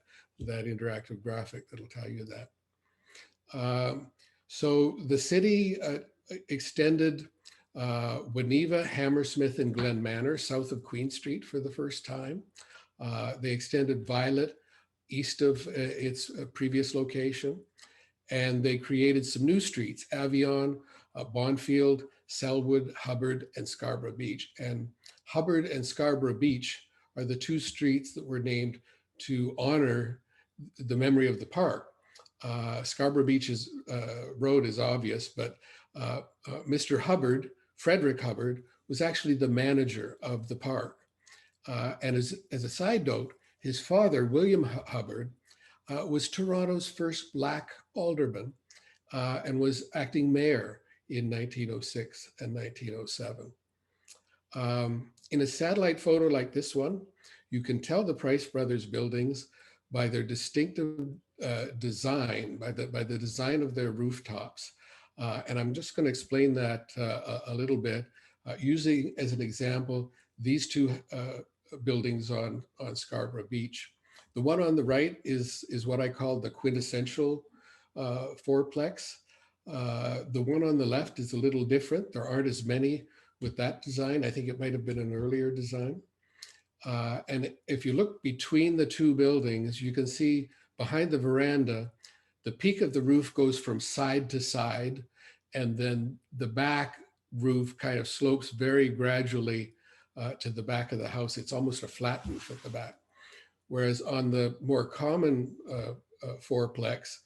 interactive graphic that'll tell you that. So the city extended Winneba, Hammersmith, and Glen Manor south of Queen Street for the first time. They extended Violet east of its previous location, and they created some new streets: Avion, Bonfield, Selwood, Hubbard, and Scarborough Beach. And Hubbard and Scarborough Beach are the two streets that were named to honor the memory of the park. Scarborough Beach's road is obvious, but Mr. Hubbard, Frederick Hubbard, was actually the manager of the park. And as a side note, his father, William Hubbard, was Toronto's first Black alderman and was acting mayor in 1906 and 1907. In a satellite photo like this one, you can tell the Price Brothers buildings by their distinctive design, by the design of their rooftops. And I'm just going to explain that a little bit, using as an example these two buildings on Scarborough Beach. The one on the right is what I call the quintessential fourplex. The one on the left is a little different. There aren't as many with that design. I think it might have been an earlier design. And if you look between the two buildings, you can see behind the veranda, the peak of the roof goes from side to side, and then the back roof kind of slopes very gradually to the back of the house. It's almost a flat roof at the back. Whereas on the more common fourplex,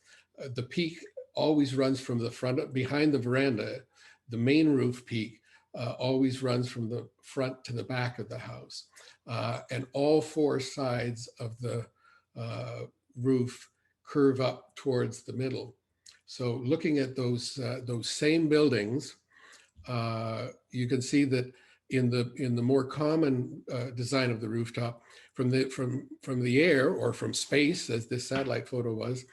the peak always runs from the front, behind the veranda. The main roof peak always runs from the front to the back of the house. And all four sides of the roof curve up towards the middle. So looking at those same buildings, you can see that in the more common design of the rooftop, from the air or from space, as this satellite photo was,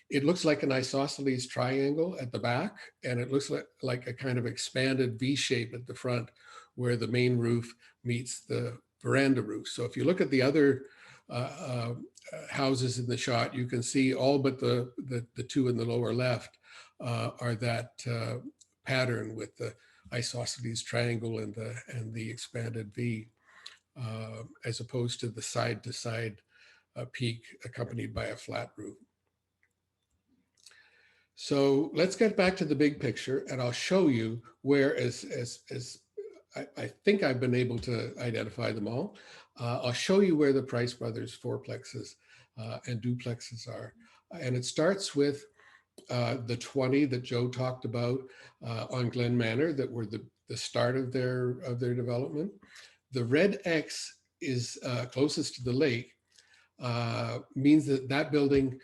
it looks like an isosceles triangle at the back, and it looks like a kind of expanded V shape at the front, where the main roof meets the veranda roof. So if you look at the other houses in the shot, you can see all but the two in the lower left are that pattern with the isosceles triangle and the expanded V, as opposed to the side-to-side peak accompanied by a flat roof. So let's get back to the big picture, and I'll show you where, as I think I've been able to identify them all. I'll show you where the Price Brothers fourplexes and duplexes are. And it starts with the 20 that Joe talked about on Glen Manor that were the start of their development. The red X is closest to the lake, means that building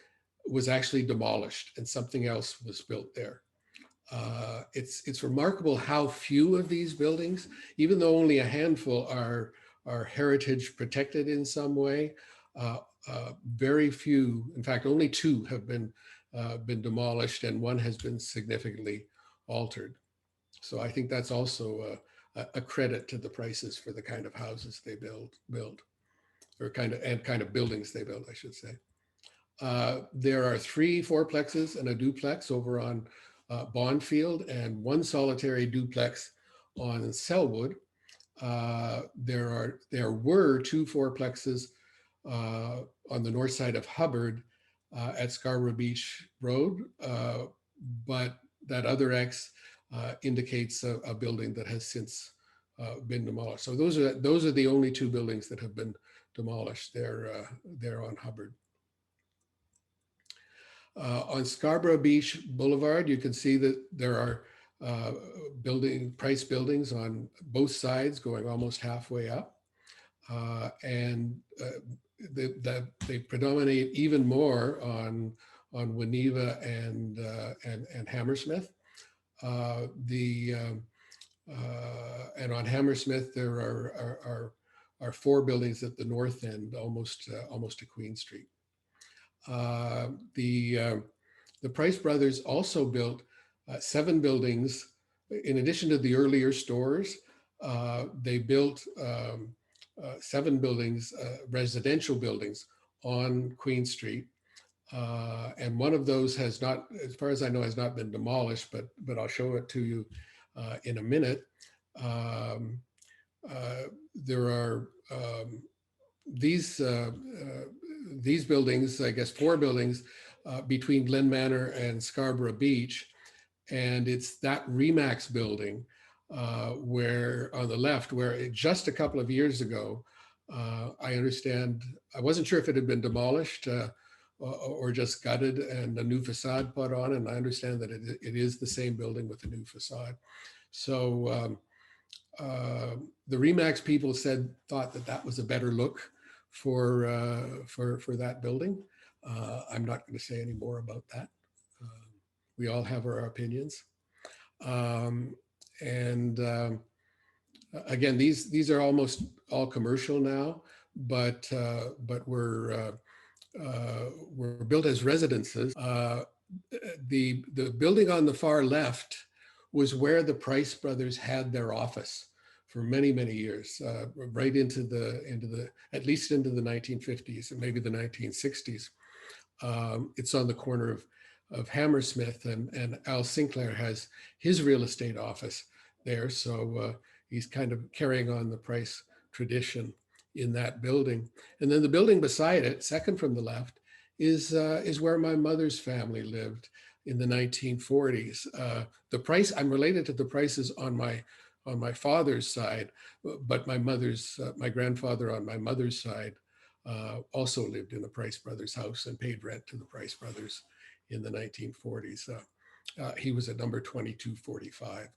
was actually demolished and something else was built there. It's remarkable how few of these buildings, even though only a handful are heritage protected in some way, very few, in fact, only two have been demolished, and one has been significantly altered. So I think that's also a credit to the Prices for the kind of houses they build, or kind of buildings they build, I should say. There are 3 fourplexes and a duplex over on Bonfield, and 1 solitary duplex on Selwood. There were 2 fourplexes on the north side of Hubbard at Scarborough Beach Road, but that other X indicates a building that has since been demolished. So those are the only 2 buildings that have been demolished. They're on Hubbard. On Scarborough Beach Boulevard, you can see that there are Price buildings on both sides going almost halfway up. And they predominate even more on Winneba and Hammersmith. And on Hammersmith, there are are 4 buildings at the north end, almost to Queen Street. The Price brothers also built 7 buildings. In addition to the earlier stores, they built 7 buildings, residential buildings on Queen Street. And one of those has not, as far as I know, has not been demolished, but I'll show it to you in a minute. There are these buildings, I guess 4 buildings between Glen Manor and Scarborough Beach. And it's that Remax building where on the left, where just a couple of years ago, I understand, I wasn't sure if it had been demolished or just gutted and a new facade put on. And I understand that it is the same building with a new facade. So the Remax people thought that was a better look for that building. I'm not going to say any more about that. We all have our opinions. Again, these are almost all commercial now, but were built as residences. The building on the far left was where the Price brothers had their office for many, many years, right into the at least into the 1950s and maybe the 1960s. It's on the corner of Hammersmith, and Al Sinclair has his real estate office there. So he's kind of carrying on the Price tradition in that building. And then the building beside it, second from the left, is where my mother's family lived in the 1940s. The Price, I'm related to the Prices on my father's side, but my grandfather on my mother's side also lived in the Price brothers' house and paid rent to the Price brothers in the 1940s. He was at number 2245.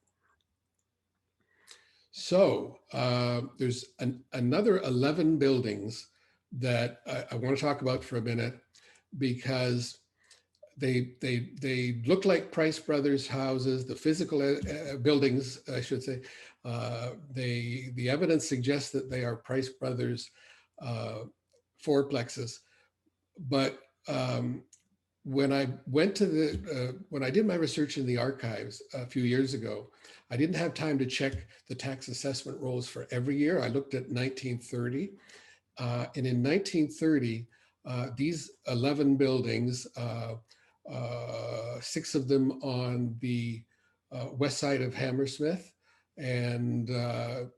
So there's another 11 buildings that I want to talk about for a minute, because they look like Price brothers houses, the physical buildings, I should say. The evidence suggests that they are Price brothers fourplexes. But when I went to when I did my research in the archives a few years ago, I didn't have time to check the tax assessment rolls for every year. I looked at 1930. And in 1930, these 11 buildings, 6 of them on the west side of Hammersmith, and the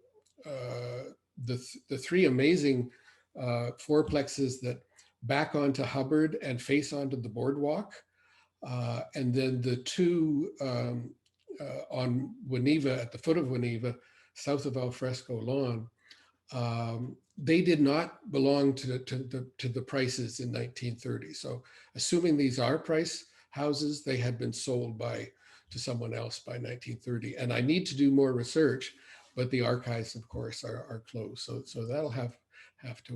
3 amazing fourplexes that back onto Hubbard and face onto the boardwalk, and then the 2 on Winneva, at the foot of Winneva, south of Alfresco Lawn. They did not belong to the Prices in 1930. So assuming these are Price houses, they had been sold to someone else by 1930. And I need to do more research, but the archives, of course, are closed. So that'll have to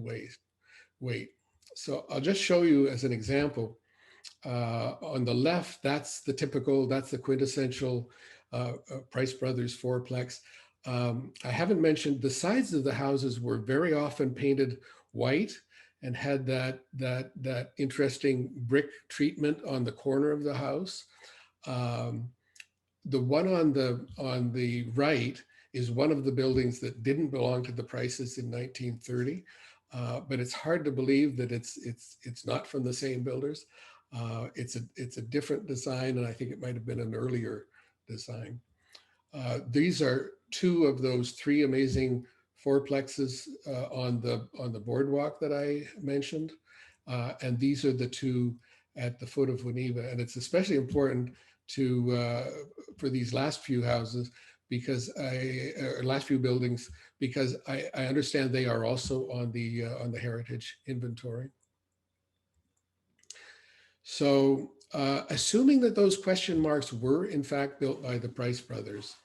wait. So I'll just show you as an example. On the left, that's the quintessential Price brothers fourplex. I haven't mentioned the sides of the houses were very often painted white and had that interesting brick treatment on the corner of the house. The one on the right is one of the buildings that didn't belong to the Prices in 1930, but it's hard to believe that it's not from the same builders. It's a different design, and I think it might have been an earlier design. These are 2 of those 3 amazing fourplexes on the boardwalk that I mentioned, and these are the 2 at the foot of Winneva. And it's especially important for these last few houses, because last few buildings, because I understand they are also on the heritage inventory. So assuming that those question marks were in fact built by the Price brothers,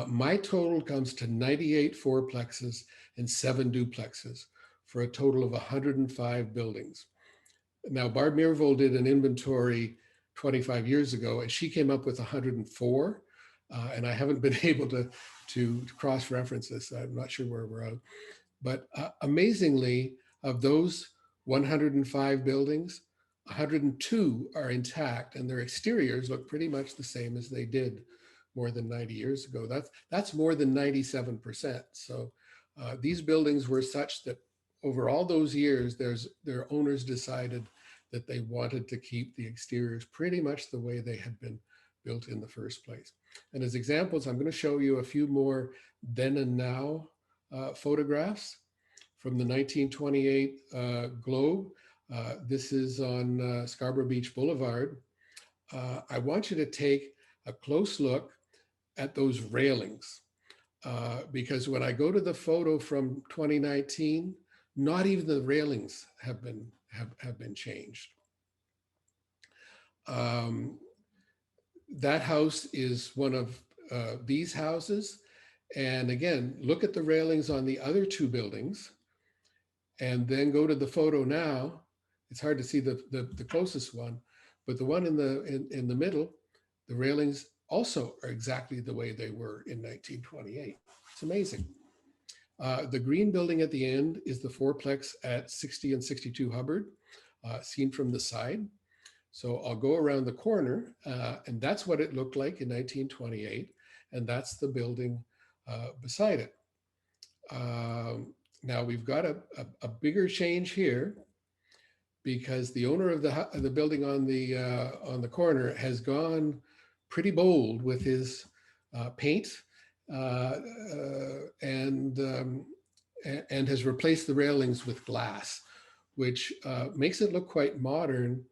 my total comes to 98 fourplexes and 7 duplexes for a total of 105 buildings. Now, Barb Mirvold did an inventory 25 years ago, and she came up with 104. And I haven't been able to cross-reference this. I'm not sure where we're at. But amazingly, of those 105 buildings, 102 are intact, and their exteriors look pretty much the same as they did more than 90 years ago. That's more than 97%. So these buildings were such that over all those years, their owners decided that they wanted to keep the exteriors pretty much the way they had been built in the first place. And as examples, I'm going to show you a few more then and now photographs from the 1928 Globe. This is on Scarborough Beach Boulevard. I want you to take a close look at those railings, because when I go to the photo from 2019, not even the railings have been changed. That house is one of these houses. And again, look at the railings on the other two buildings and then go to the photo now. It's hard to see the closest one, but the one in the middle, the railings also are exactly the way they were in 1928. It's amazing. The green building at the end is the fourplex at 60 and 62 Hubbard, seen from the side. So I'll go around the corner, and that's what it looked like in 1928, and that's the building beside it. Now we've got a bigger change here, because the owner of the building on the corner has gone pretty bold with his paint, and has replaced the railings with glass, which makes it look quite modern.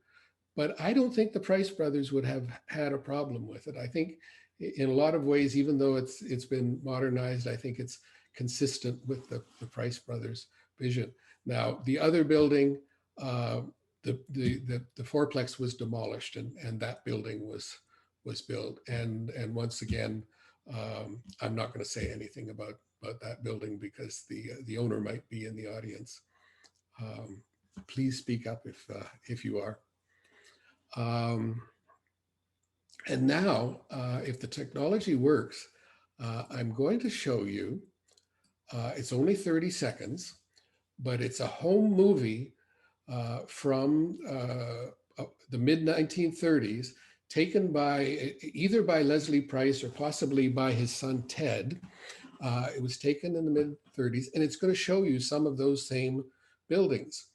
But I don't think the Price brothers would have had a problem with it. I think in a lot of ways, even though it's been modernized, I think it's consistent with the Price brothers' vision. Now, the other building, the fourplex was demolished, and that building was built. And once again, I'm not going to say anything about that building because the owner might be in the audience. Please speak up if you are. And now, if the technology works, I'm going to show you, it's only 30 seconds, but it's a home movie from the mid-1930s, taken by either by Leslie Price or possibly by his son Ted. It was taken in the mid-30s, and it's going to show you some of those same buildings.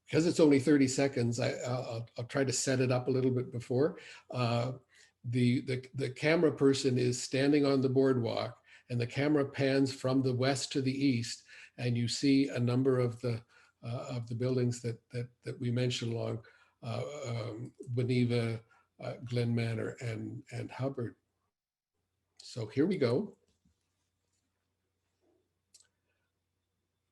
Because it's only 30 seconds, I'll try to set it up a little bit before. The camera person is standing on the boardwalk, and the camera pans from the west to the east, and you see a number of the buildings that we mentioned along Winneva, Glen Manor, and Hubbard. So here we go.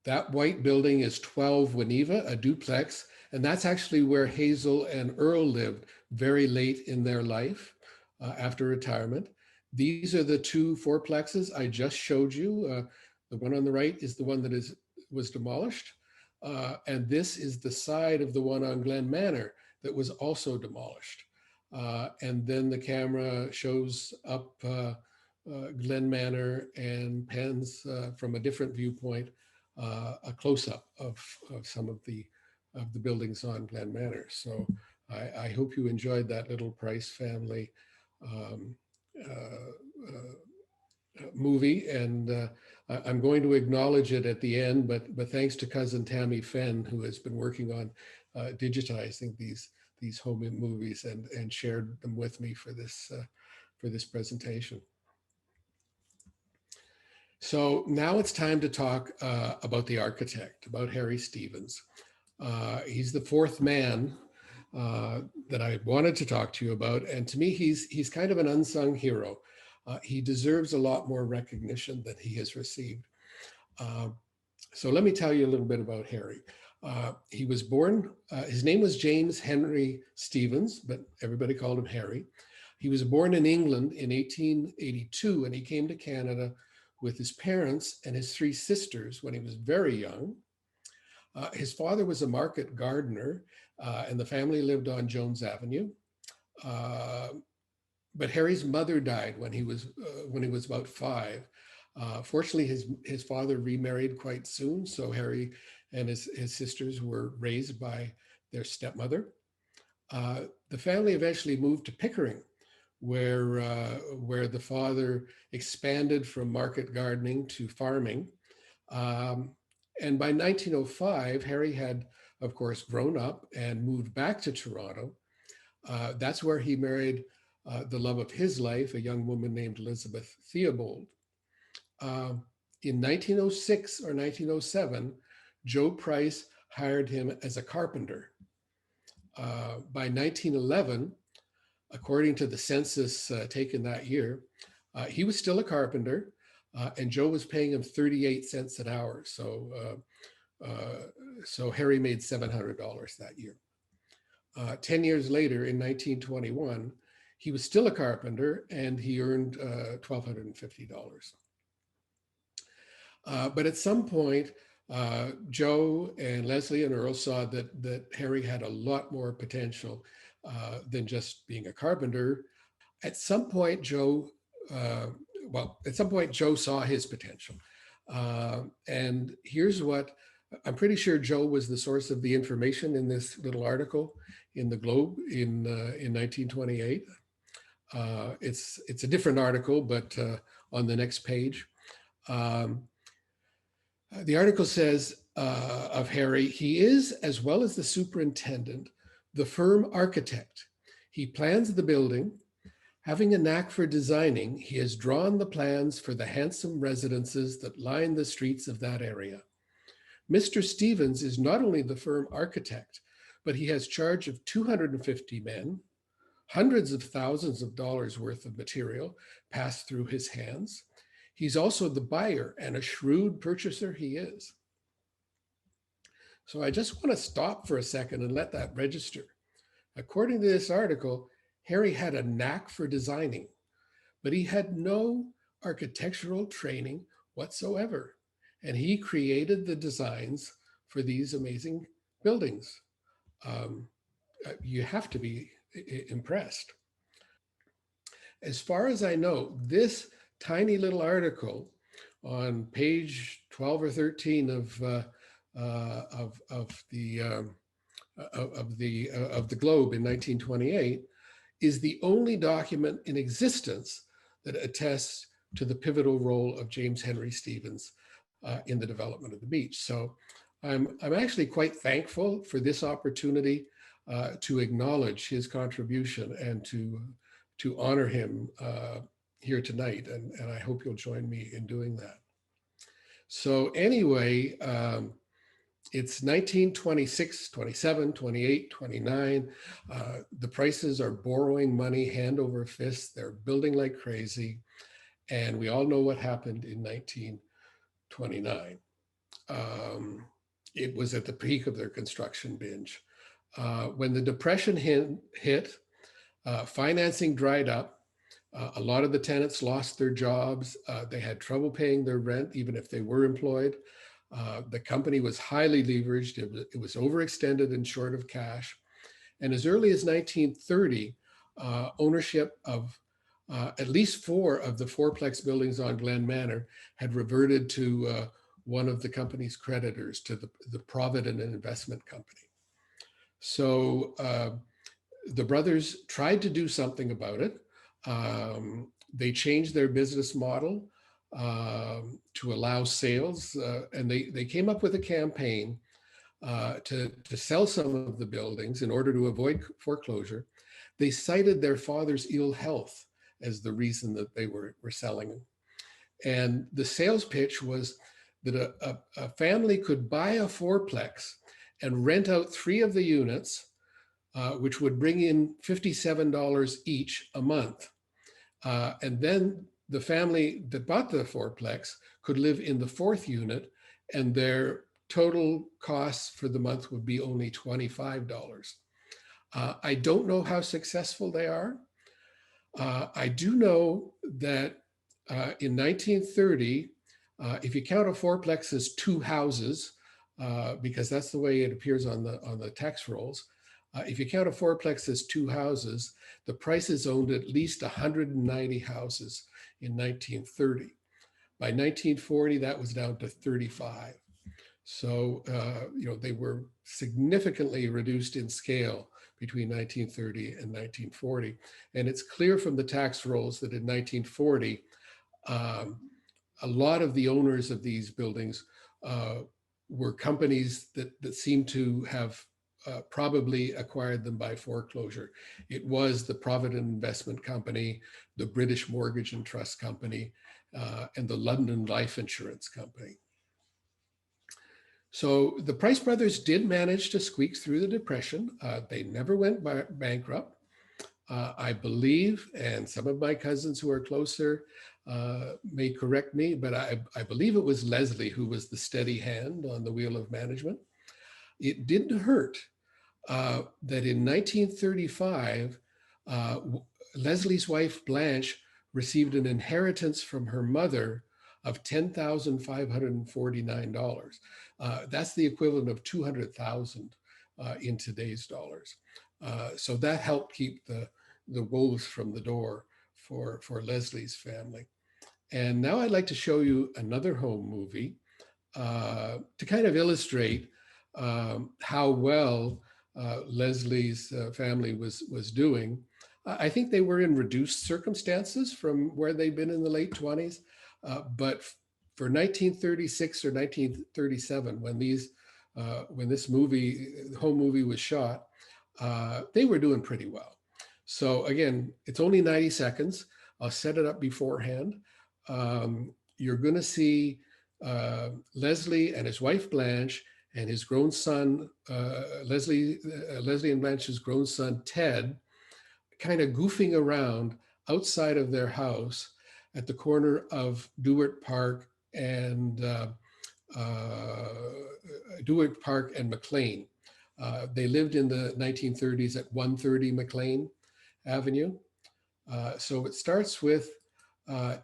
That white building is 12 Winneva, a duplex, and that's actually where Hazel and Earl lived very late in their life after retirement. These are the two fourplexes I just showed you. The one on the right is the one that was demolished, and this is the side of the one on Glen Manor that was also demolished. And then the camera shows up Glen Manor and pans from a different viewpoint a close-up of some of the buildings on Glen Manor. So I hope you enjoyed that little Price family movie, and I'm going to acknowledge it at the end, but thanks to cousin Tammy Fenn, who has been working on digitizing these home movies and shared them with me for this presentation. So now it's time to talk about the architect, about Harry Stevens. He's the fourth man that I wanted to talk to you about. And to me, he's kind of an unsung hero. He deserves a lot more recognition than he has received. So let me tell you a little bit about Harry. He was born, his name was James Henry Stevens, but everybody called him Harry. He was born in England in 1882, and he came to Canada with his parents and his three sisters when he was very young. His father was a market gardener, and the family lived on Jones Avenue. But Harry's mother died when he was about 5. Fortunately, his father remarried quite soon, so Harry and his sisters were raised by their stepmother. The family eventually moved to Pickering, where the father expanded from market gardening to farming. And by 1905, Harry had, of course, grown up and moved back to Toronto. That's where he married the love of his life, a young woman named Elizabeth Theobald. In 1906 or 1907, Joe Price hired him as a carpenter. By 1911, according to the census taken that year, he was still a carpenter, and Joe was paying him 38 cents an hour. So Harry made $700 that year. 10 years later, in 1921, he was still a carpenter, and he earned $1,250. But at some point, Joe and Leslie and Earl saw that Harry had a lot more potential than just being a carpenter. At some point, Joe saw his potential. And here's what, I'm pretty sure Joe was the source of the information in this little article in the Globe in 1928. It's a different article, but on the next page. The article says of Harry, he is, as well as the superintendent, the firm architect. He plans the building. Having a knack for designing, he has drawn the plans for the handsome residences that line the streets of that area. Mr. Stevens is not only the firm architect, but he has charge of 250 men, hundreds of thousands of dollars worth of material passed through his hands. He's also the buyer, and a shrewd purchaser he is. So I just want to stop for a second and let that register. According to this article, Harry had a knack for designing, but he had no architectural training whatsoever. And he created the designs for these amazing buildings. You have to be impressed. As far as I know, this tiny little article on page 12 or 13 of the Globe in 1928 is the only document in existence that attests to the pivotal role of James Henry Stevens in the development of the beach. So I'm actually quite thankful for this opportunity to acknowledge his contribution and to honor him here tonight. And I hope you'll join me in doing that. So anyway, it's 1926, 27, 28, 29. The Prices are borrowing money hand over fist. They're building like crazy. And we all know what happened in 1929. It was at the peak of their construction binge. When the Depression hit, financing dried up. A lot of the tenants lost their jobs. They had trouble paying their rent, even if they were employed. The company was highly leveraged. It was overextended and short of cash. And as early as 1930, ownership of at least 4 of the fourplex buildings on Glen Manor had reverted to one of the company's creditors, to the Provident Investment Company. So the brothers tried to do something about it. They changed their business model to allow sales, and they came up with a campaign to sell some of the buildings in order to avoid foreclosure. They cited their father's ill health as the reason that they were selling them. And the sales pitch was that a family could buy a fourplex and rent out 3 of the units, which would bring in $57 each a month. And then the family that bought the fourplex could live in the 4th unit, and their total costs for the month would be only $25. I don't know how successful they are. I do know that in 1930, if you count a fourplex as 2 houses, because that's the way it appears on the tax rolls, if you count a fourplex as 2 houses, the Prices owned at least 190 houses in 1930. By 1940, that was down to 35. So, they were significantly reduced in scale between 1930 and 1940. And it's clear from the tax rolls that in 1940, a lot of the owners of these buildings were companies that seemed to have probably acquired them by foreclosure. It was the Provident Investment Company, the British Mortgage and Trust Company, and the London Life Insurance Company. So the Price brothers did manage to squeak through the Depression. They never went bankrupt. I believe, and some of my cousins who are closer may correct me, but I believe it was Leslie who was the steady hand on the wheel of management. It didn't hurt that in 1935, Leslie's wife Blanche received an inheritance from her mother of $10,549. That's the equivalent of 200,000 in today's dollars. So that helped keep the wolves from the door for Leslie's family. And now I'd like to show you another home movie to kind of illustrate how well Leslie's family was doing. I think they were in reduced circumstances from where they'd been in the late 20s, but for 1936 or 1937, when this home movie was shot, they were doing pretty well. So again, it's only 90 seconds. I'll set it up beforehand. You're going to see Leslie and his wife Blanche and his grown son, Leslie and Blanche's grown son Ted, kind of goofing around outside of their house at the corner of Duart Park and McLean. They lived in the 1930s at 130 McLean Avenue. So it starts with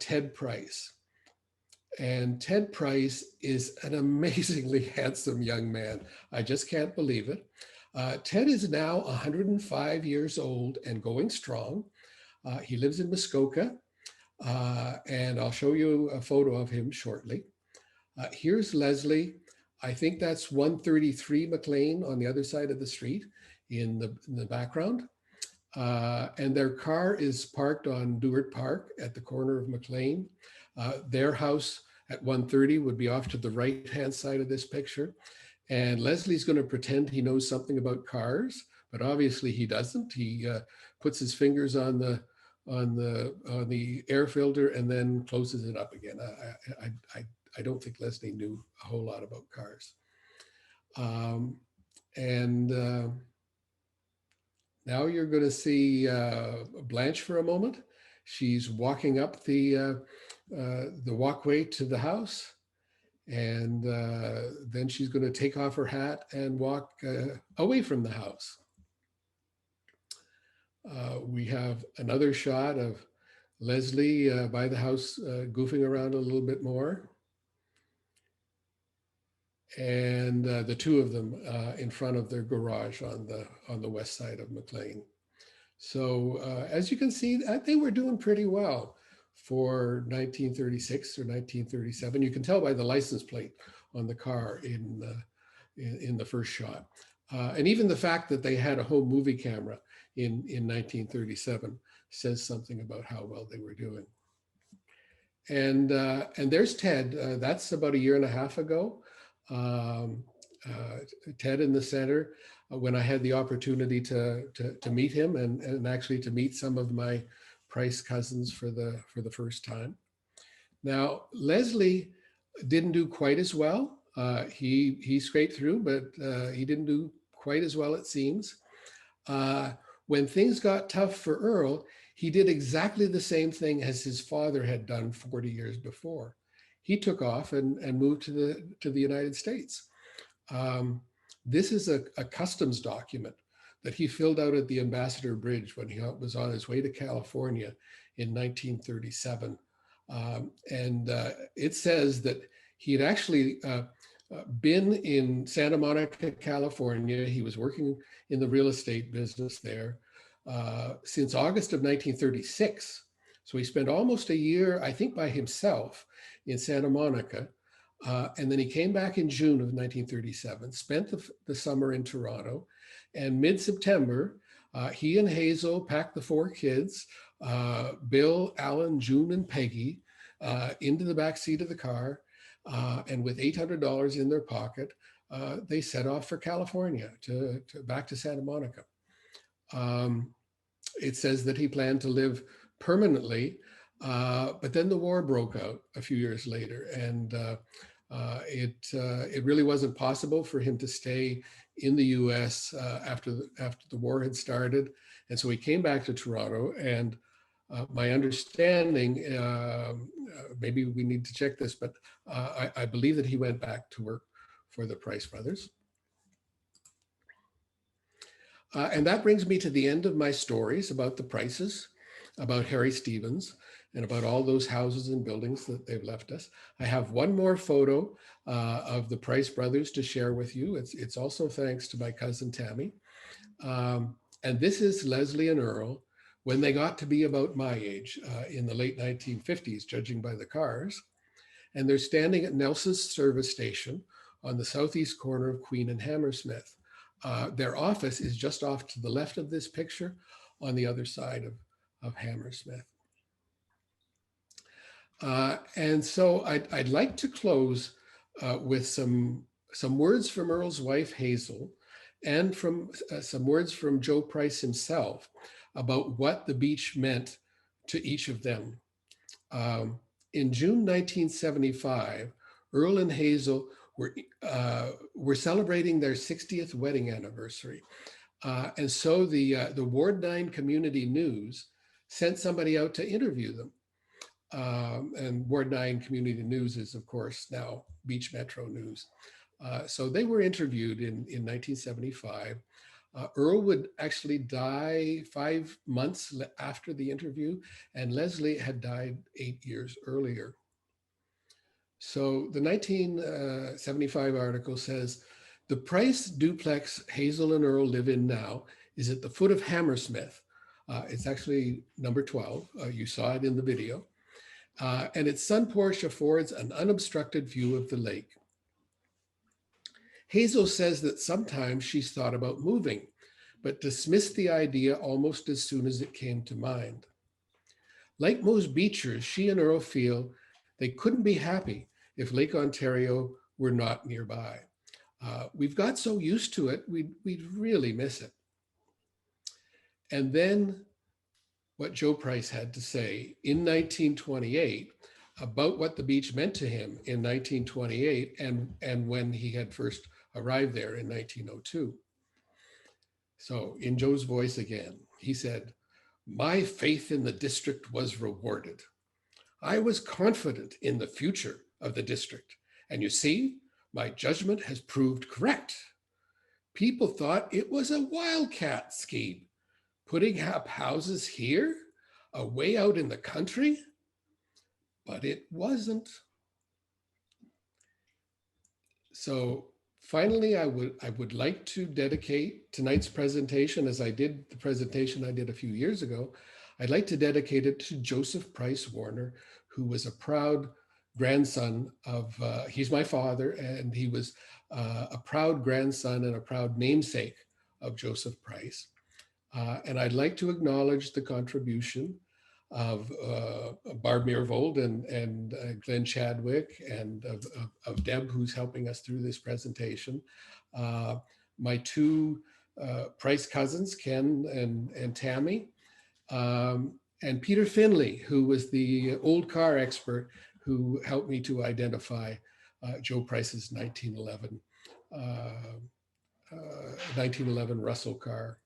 Ted Price. And Ted Price is an amazingly handsome young man. I just can't believe it. Ted is now 105 years old and going strong. He lives in Muskoka, and I'll show you a photo of him shortly. Here's Leslie. I think that's 133 McLean on the other side of the street in the background. And their car is parked on Duart Park at the corner of McLean. Their house at 130 would be off to the right-hand side of this picture. And Leslie's going to pretend he knows something about cars, but obviously he doesn't. He puts his fingers on the air filter and then closes it up again. I don't think Leslie knew a whole lot about cars. Now you're going to see Blanche for a moment. She's walking up the walkway to the house, and then she's going to take off her hat and walk away from the house. We have another shot of Leslie by the house goofing around a little bit more. And the two of them in front of their garage on the west side of McLean. So as you can see, they were doing pretty well for 1936 or 1937. You can tell by the license plate on the car in the first shot. And even the fact that they had a home movie camera in 1937 says something about how well they were doing. And there's Ted. That's about a year and a half ago. Ted in the center, when I had the opportunity to meet him and actually to meet some of my Price cousins for the first time. Now, Leslie didn't do quite as well. He scraped through, but he didn't do quite as well, it seems. When things got tough for Earl, he did exactly the same thing as his father had done 40 years before. He took off and moved to the United States. This is a customs document that he filled out at the Ambassador Bridge when he was on his way to California in 1937. And it says that he had actually been in Santa Monica, California. He was working in the real estate business there since August of 1936. So he spent almost a year, I think, by himself. in Santa Monica. And then he came back in June of 1937, spent the summer in Toronto, and mid-September, he and Hazel packed the 4 kids, Bill, Alan, June, and Peggy, into the back seat of the car, and with $800 in their pocket, they set off for California, back to Santa Monica. It says that he planned to live permanently, but then the war broke out a few years later, and it really wasn't possible for him to stay in the U.S. After the war had started, and so he came back to Toronto. And my understanding, maybe we need to check this, but I believe that he went back to work for the Price brothers. And that brings me to the end of my stories about the Prices, about Harry Stevens, and about all those houses and buildings that they've left us. I have one more photo of the Price brothers to share with you. It's also thanks to my cousin Tammy. And this is Leslie and Earl when they got to be about my age, in the late 1950s, judging by the cars. And they're standing at Nelson's service station on the southeast corner of Queen and Hammersmith. Their office is just off to the left of this picture on the other side of Hammersmith. And so I'd like to close with some words from Earl's wife, Hazel, and from some words from Joe Price himself about what the beach meant to each of them. In June 1975, Earl and Hazel were celebrating their 60th wedding anniversary. And so the Ward 9 Community News sent somebody out to interview them. And Ward 9 Community News is, of course, now Beach Metro News. So they were interviewed in 1975. Earl would actually die 5 months after the interview, and Leslie had died 8 years earlier. So the 1975 article says, the Price duplex Hazel and Earl live in now is at the foot of Hammersmith. It's actually number 12. You saw it in the video. And its sun porch affords an unobstructed view of the lake. Hazel says that sometimes she's thought about moving, but dismissed the idea almost as soon as it came to mind. Like most beachers, she and Earl feel they couldn't be happy if Lake Ontario were not nearby. We've got so used to it, we'd really miss it. And then what Joe Price had to say in 1928 about what the beach meant to him in 1928 and when he had first arrived there in 1902. So in Joe's voice again, he said, "My faith in the district was rewarded. I was confident in the future of the district. And you see, my judgment has proved correct. People thought it was a wildcat scheme, putting up houses here, away out in the country, but it wasn't." So finally, I would like to dedicate tonight's presentation, as I did the presentation I did a few years ago. I'd like to dedicate it to Joseph Price Warner, who was a proud grandson of, he's my father, and he was a proud grandson and a proud namesake of Joseph Price. And I'd like to acknowledge the contribution of Barb Meervold and Glenn Chadwick and of Deb, who's helping us through this presentation. My two Price cousins, Ken and Tammy, and Peter Finley, who was the old car expert who helped me to identify Joe Price's 1911 Russell car.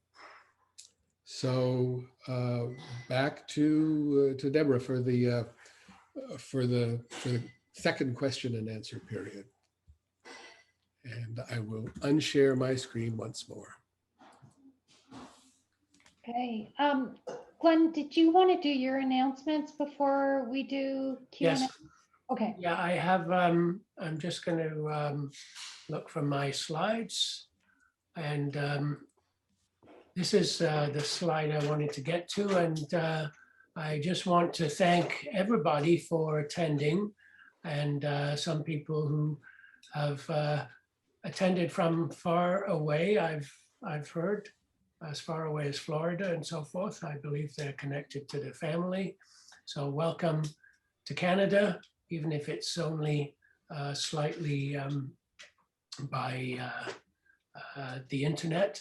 So back to Deborah for the second question and answer period. And I will unshare my screen once more. Okay. Glenn, did you want to do your announcements before we do Q&A? Yes. Okay. Yeah, I have, I'm just going to look for my slides. And this is the slide I wanted to get to. And I just want to thank everybody for attending. and some people who have attended from far away. I've heard as far away as Florida and so forth. I believe they're connected to the family. So welcome to Canada, even if it's only slightly by the internet.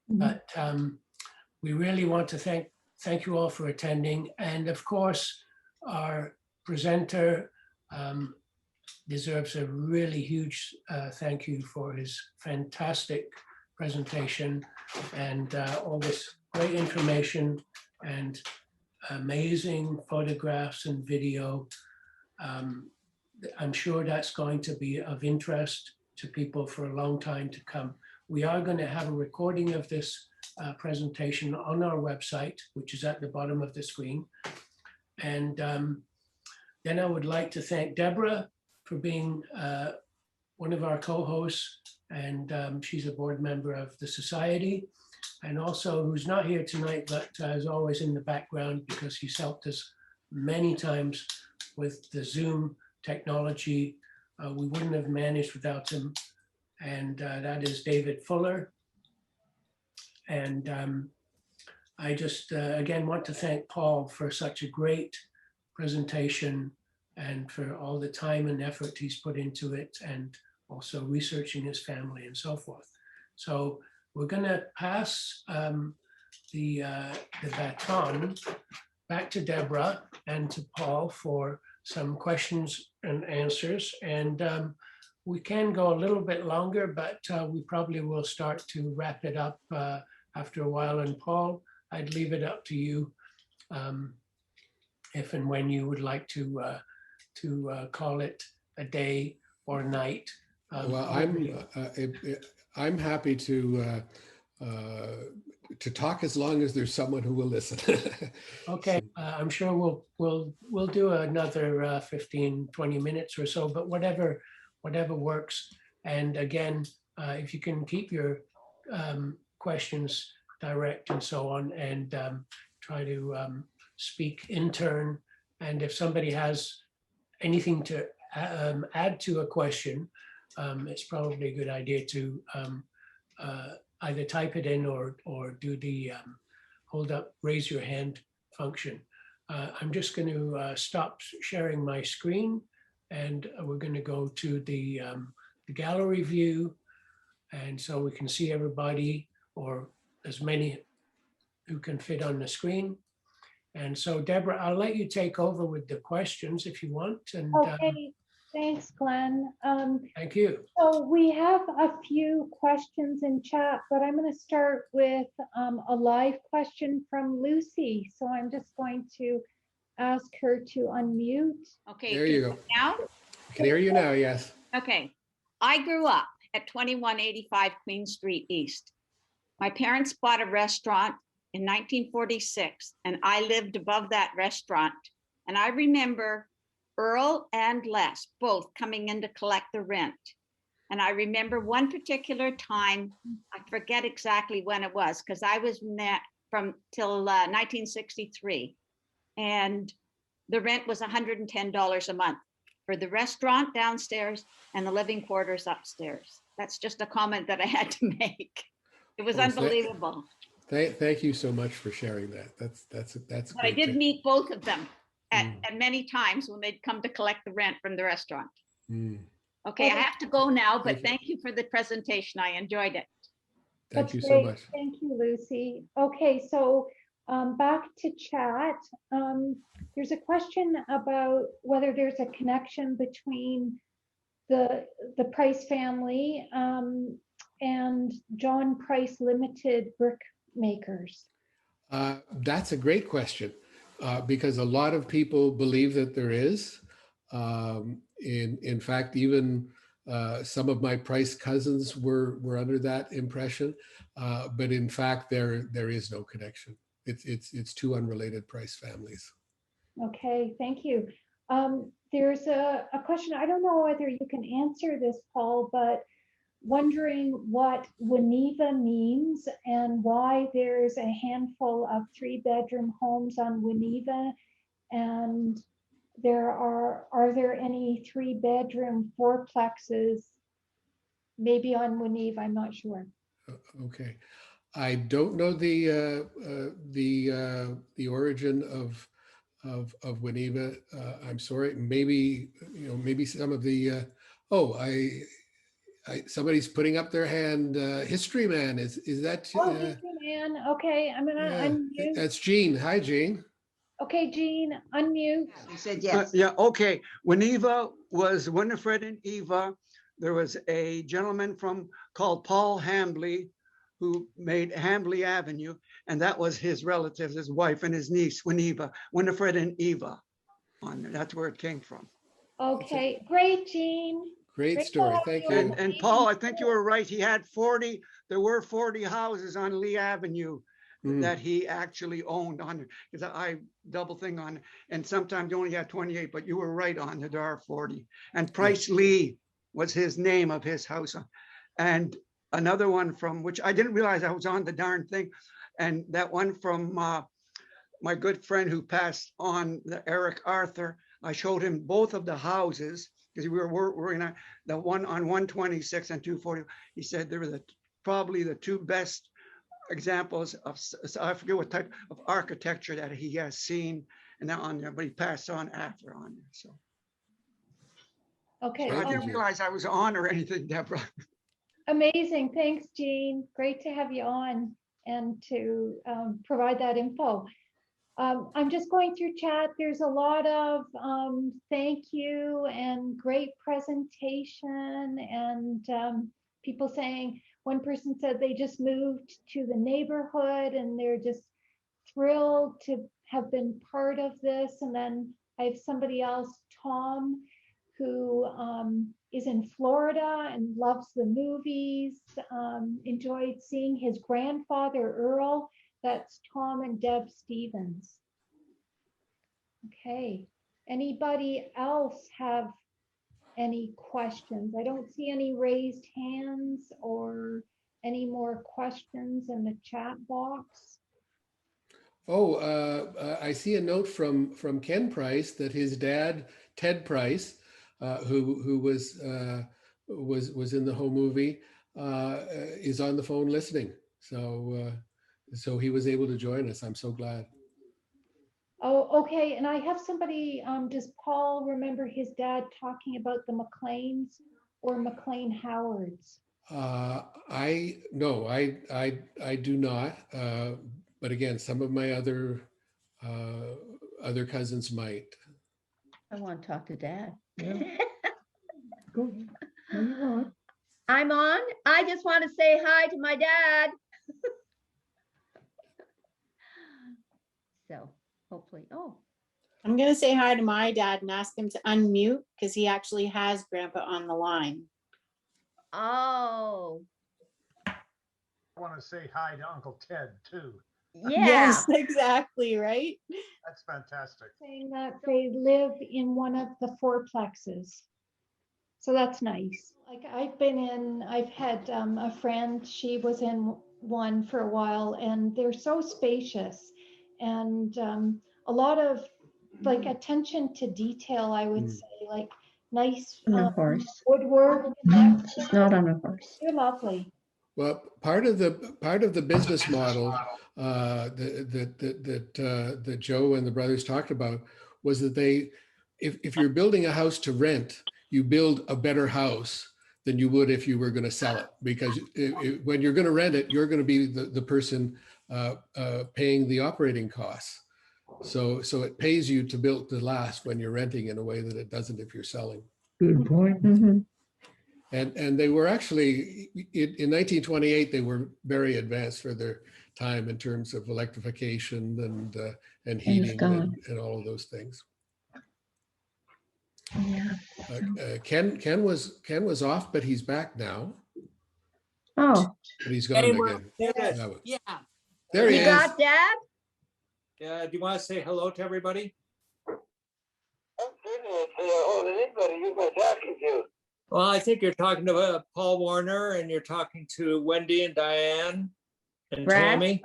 But we really want to thank you all for attending. And of course, our presenter deserves a really huge thank you for his fantastic presentation and all this great information and amazing photographs and video. I'm sure that's going to be of interest to people for a long time to come. We are going to have a recording of this presentation on our website, which is at the bottom of the screen. And then I would like to thank Deborah for being one of our co-hosts, and she's a board member of the Society, and also who's not here tonight, but is always in the background because he's helped us many times with the Zoom technology. We wouldn't have managed without him, and that is David Fuller. And I just, again, want to thank Paul for such a great presentation and for all the time and effort he's put into it, and also researching his family and so forth. So we're going to pass the baton back to Deborah and to Paul for some questions and answers. And we can go a little bit longer, but we probably will start to wrap it up after a while. And Paul, I'd leave it up to you if and when you would like to call it a day or night. Well, I'm happy to talk as long as there's someone who will listen. Okay, I'm sure we'll do another 15, 20 minutes or so, but whatever works. And again, if you can keep your questions direct and so on, and try to speak in turn. And if somebody has anything to add to a question, it's probably a good idea to either type it in or do the hold up, raise your hand function. I'm just going to stop sharing my screen, and we're going to go to the gallery view, and so we can see everybody, or as many who can fit on the screen. And so, Deborah, I'll let you take over with the questions if you want. And Okay, thanks, Glenn. thank you. So we have a few questions in chat, but I'm going to start with a live question from Lucy. So I'm just going to ask her to unmute. Okay. There you go. Now? I can hear you now, yes. Okay. I grew up at 2185 Queen Street East. My parents bought a restaurant in 1946, and I lived above that restaurant. And I remember Earl and Les both coming in to collect the rent. And I remember one particular time, I forget exactly when it was, because I was met from till 1963. And the rent was $110 a month for the restaurant downstairs and the living quarters upstairs. That's just a comment that I had to make. It was unbelievable. Thank you so much for sharing that. That's But I did meet both of them at many times when they'd come to collect the rent from the restaurant. Okay, I have to go now, but thank you for the presentation. I enjoyed it. Thank That's you so great. much. Thank you, Lucy. Okay, so back to chat. There's a question about whether there's a connection between the Price family and John Price Limited brick makers. That's a great question because a lot of people believe that there is. In fact, even some of my Price cousins were under that impression, but in fact, there is no connection. It's two unrelated Price families. Okay, thank you. There's a question, I don't know whether you can answer this, Paul, but wondering what Winneba means and why there's a handful of 3-bedroom homes on Winneba and are there any 3-bedroom fourplexes? Maybe on Winneve, I'm not sure. Okay. I don't know the origin of Winneva. I'm sorry. Maybe, maybe some of the, somebody's putting up their hand. History Man, is that? Oh, man. Okay, I'm gonna unmute. That's Jean. Hi, Jean. Okay, Jean, unmute. He said yes. Yeah, okay. When Eva was Winifred and Eva, there was a gentleman called Paul Hambley who made Hambley Avenue, and that was his relatives, his wife and his niece, Winifred and Eva. On there. That's where it came from. Okay, great, Jean. Great story. Thank you. And Paul, I think you were right. He had 40, there were 40 houses on Lee Avenue that he actually owned on it. Because I double thing on it. And sometimes you only had 28, but you were right on it. There are 40. And Price Lee was his name of his house. And another one from which I didn't realize I was on the darn thing. And that one from my good friend who passed on, Eric Arthur. I showed him both of the houses because we were in the one on 126 and 240. He said they were probably the two best examples of, I forget what type of architecture that he has seen, and that on there, but he passed on after on there. So Okay. I didn't realize I was on or anything, Deborah. Amazing. Thanks, Jean. Great to have you on and to provide that info. I'm just going through chat. There's a lot of thank you and great presentation, and people saying, one person said they just moved to the neighborhood and they're just thrilled to have been part of this. And then I have somebody else, Tom, who is in Florida and loves the movies, enjoyed seeing his grandfather, Earl. That's Tom and Deb Stevens. Okay, anybody else have any questions? I don't see any raised hands or any more questions in the chat box. Oh, I see a note from Ken Price that his dad, Ted Price, who was in the whole movie, is on the phone listening. So he was able to join us. I'm so glad. Oh, okay. And I have somebody, does Paul remember his dad talking about the McLeans or McLean Howards? I do not. But again, some of my other cousins might. I want to talk to Dad. Yeah. Go. No, you're on. I'm on. I just want to say hi to my dad. So hopefully, I'm going to say hi to my dad and ask him to unmute because he actually has Grandpa on the line. I want to say hi to Uncle Ted too. Yeah. Yes, exactly, right? That's fantastic. Saying that they live in one of the fourplexes. So that's nice. Like I've had a friend, she was in one for a while, and they're so spacious and a lot of like attention to detail, I would say, like nice woodwork. She's not on a horse. They're lovely. Well, part of the business model that Joe and the brothers talked about was that if you're building a house to rent, you build a better house than you would if you were going to sell it, because when you're going to rent it, you're going to be the person paying the operating costs. So it pays you to last when you're renting in a way that it doesn't if you're selling. Good point. Mm-hmm. And they were actually, in 1928, they were very advanced for their time in terms of electrification and heating and all of those things. Yeah. Ken was off, but he's back now. Oh, But he's gone again. Yeah. There he you is. got Dad? Do you want to say hello to everybody? Well, I think you're talking to Paul Warner, and you're talking to Wendy and Diane and Brad? Tammy.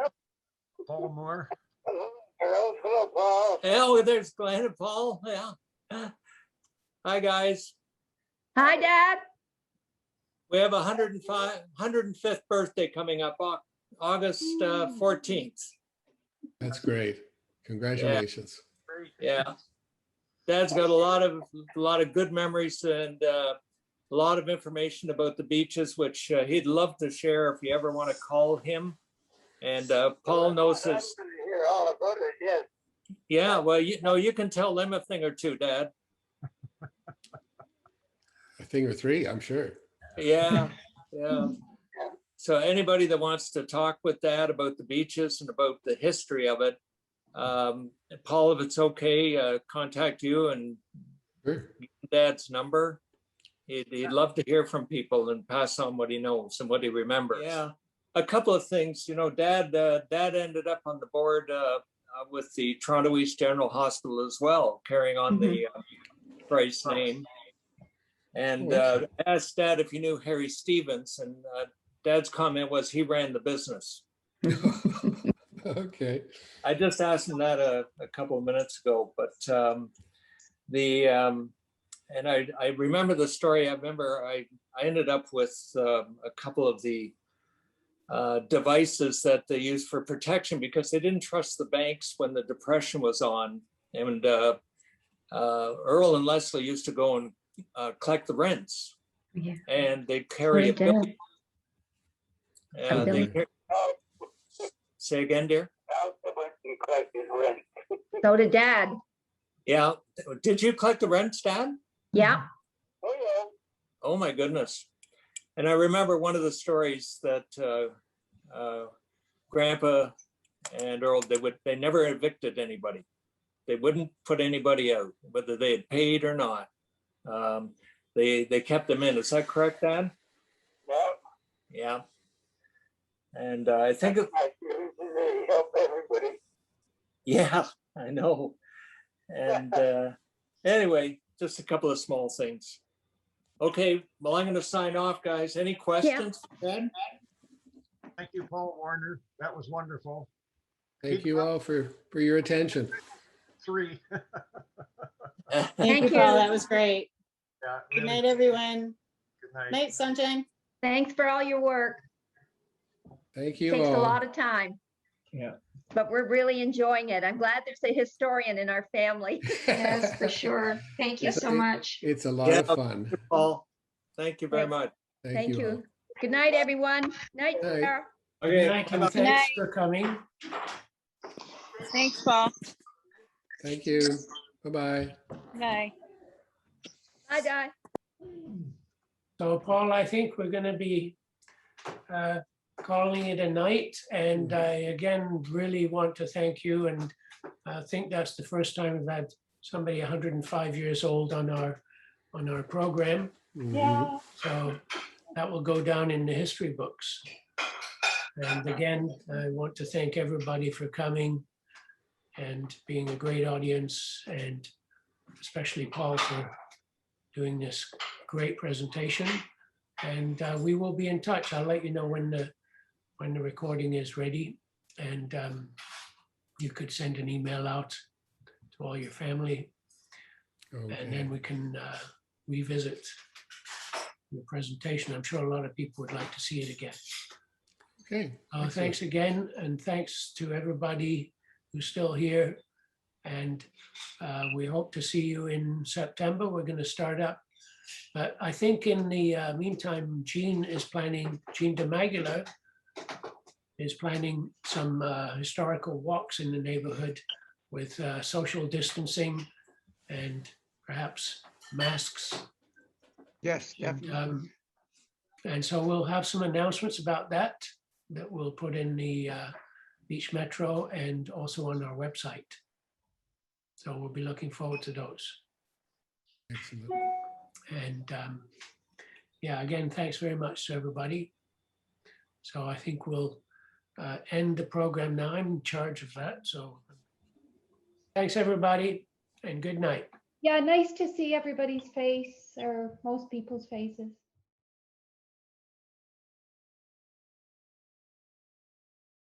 Paul Moore. Hello, Paul. Oh, there's Glenn and Paul. Yeah. Hi, guys. Hi, Dad. We have 105th birthday coming up August 14th. That's great. Congratulations. Yeah. Dad's got a lot of good memories and a lot of information about the beaches, which he'd love to share if you ever want to call him. And Paul knows this. Hear all about it, yes. Yeah, well, you can tell them a thing or two, Dad. A thing or three, I'm sure. Yeah, yeah. So anybody that wants to talk with Dad about the beaches and about the history of it, Paul, if it's okay, contact you and Sure. Dad's number. He'd love to hear from people and pass on what he knows and what he remembers. Yeah, a couple of things. Dad ended up on the board with the Toronto East General Hospital as well, carrying on the Bryce name. And asked Dad if he knew Harry Stevens, and Dad's comment was he ran the business. Okay. I just asked him that a couple of minutes ago, but and I remember the story. I remember I ended up with a couple of the devices that they used for protection because they didn't trust the banks when the Depression was on. And Earl and Leslie used to go and collect the rents, and they'd carry a bill. Say again, dear. So did Dad. Yeah. Did you collect the rents, Dad? Yeah. Oh, yeah. Oh my goodness. And I remember one of the stories that Grandpa and Earl, they never evicted anybody. They wouldn't put anybody out, whether they had paid or not. They kept them in. Is that correct, Dad? Yeah. Yeah. And I think they help everybody. Yeah, I know. And anyway, just a couple of small things. Okay, well, I'm going to sign off, guys. Any questions, Dad? Thank you, Paul Warner. That was wonderful. Thank you all for your attention. 3. Thank you, Paul. That was great. Yeah, Good really. night, everyone. Good night. Night, Sunshine. Thanks for all your work. Thank you Takes all. a lot of time. Yeah. But we're really enjoying it. I'm glad there's a historian in our family. Yes, for sure. Thank you so much. It's a lot of fun. Paul, thank you very much. Thank you. all. Good night, everyone. Night, Night. Sarah. Good night, and thanks for coming. Thanks, Paul. Thank you. Bye-bye. Bye. Bye, Di. So Paul, I think we're going to be calling it a night. And I again really want to thank you. And I think that's the first time we've had somebody 105 years old on our program. Yeah. So that will go down in the history books. And again, I want to thank everybody for coming and being a great audience, and especially Paul for doing this great presentation. And we will be in touch. I'll let you know when the recording is ready, and you could send an email out to all your family, and then we can revisit the presentation. I'm sure a lot of people would like to see it again. Okay. Thanks again, and thanks to everybody who's still here. And we hope to see you in September. We're going to start up. But I think in the meantime, Jean DeMagula is planning some historical walks in the neighborhood with social distancing and perhaps masks. Yes, definitely. And so we'll have some announcements about that we'll put in the Beach Metro and also on our website. So we'll be looking forward to those. Excellent. And yeah, again, thanks very much to everybody. So I think we'll end the program now. I'm in charge of that. So thanks, everybody, and good night. Yeah, nice to see everybody's face, or most people's faces.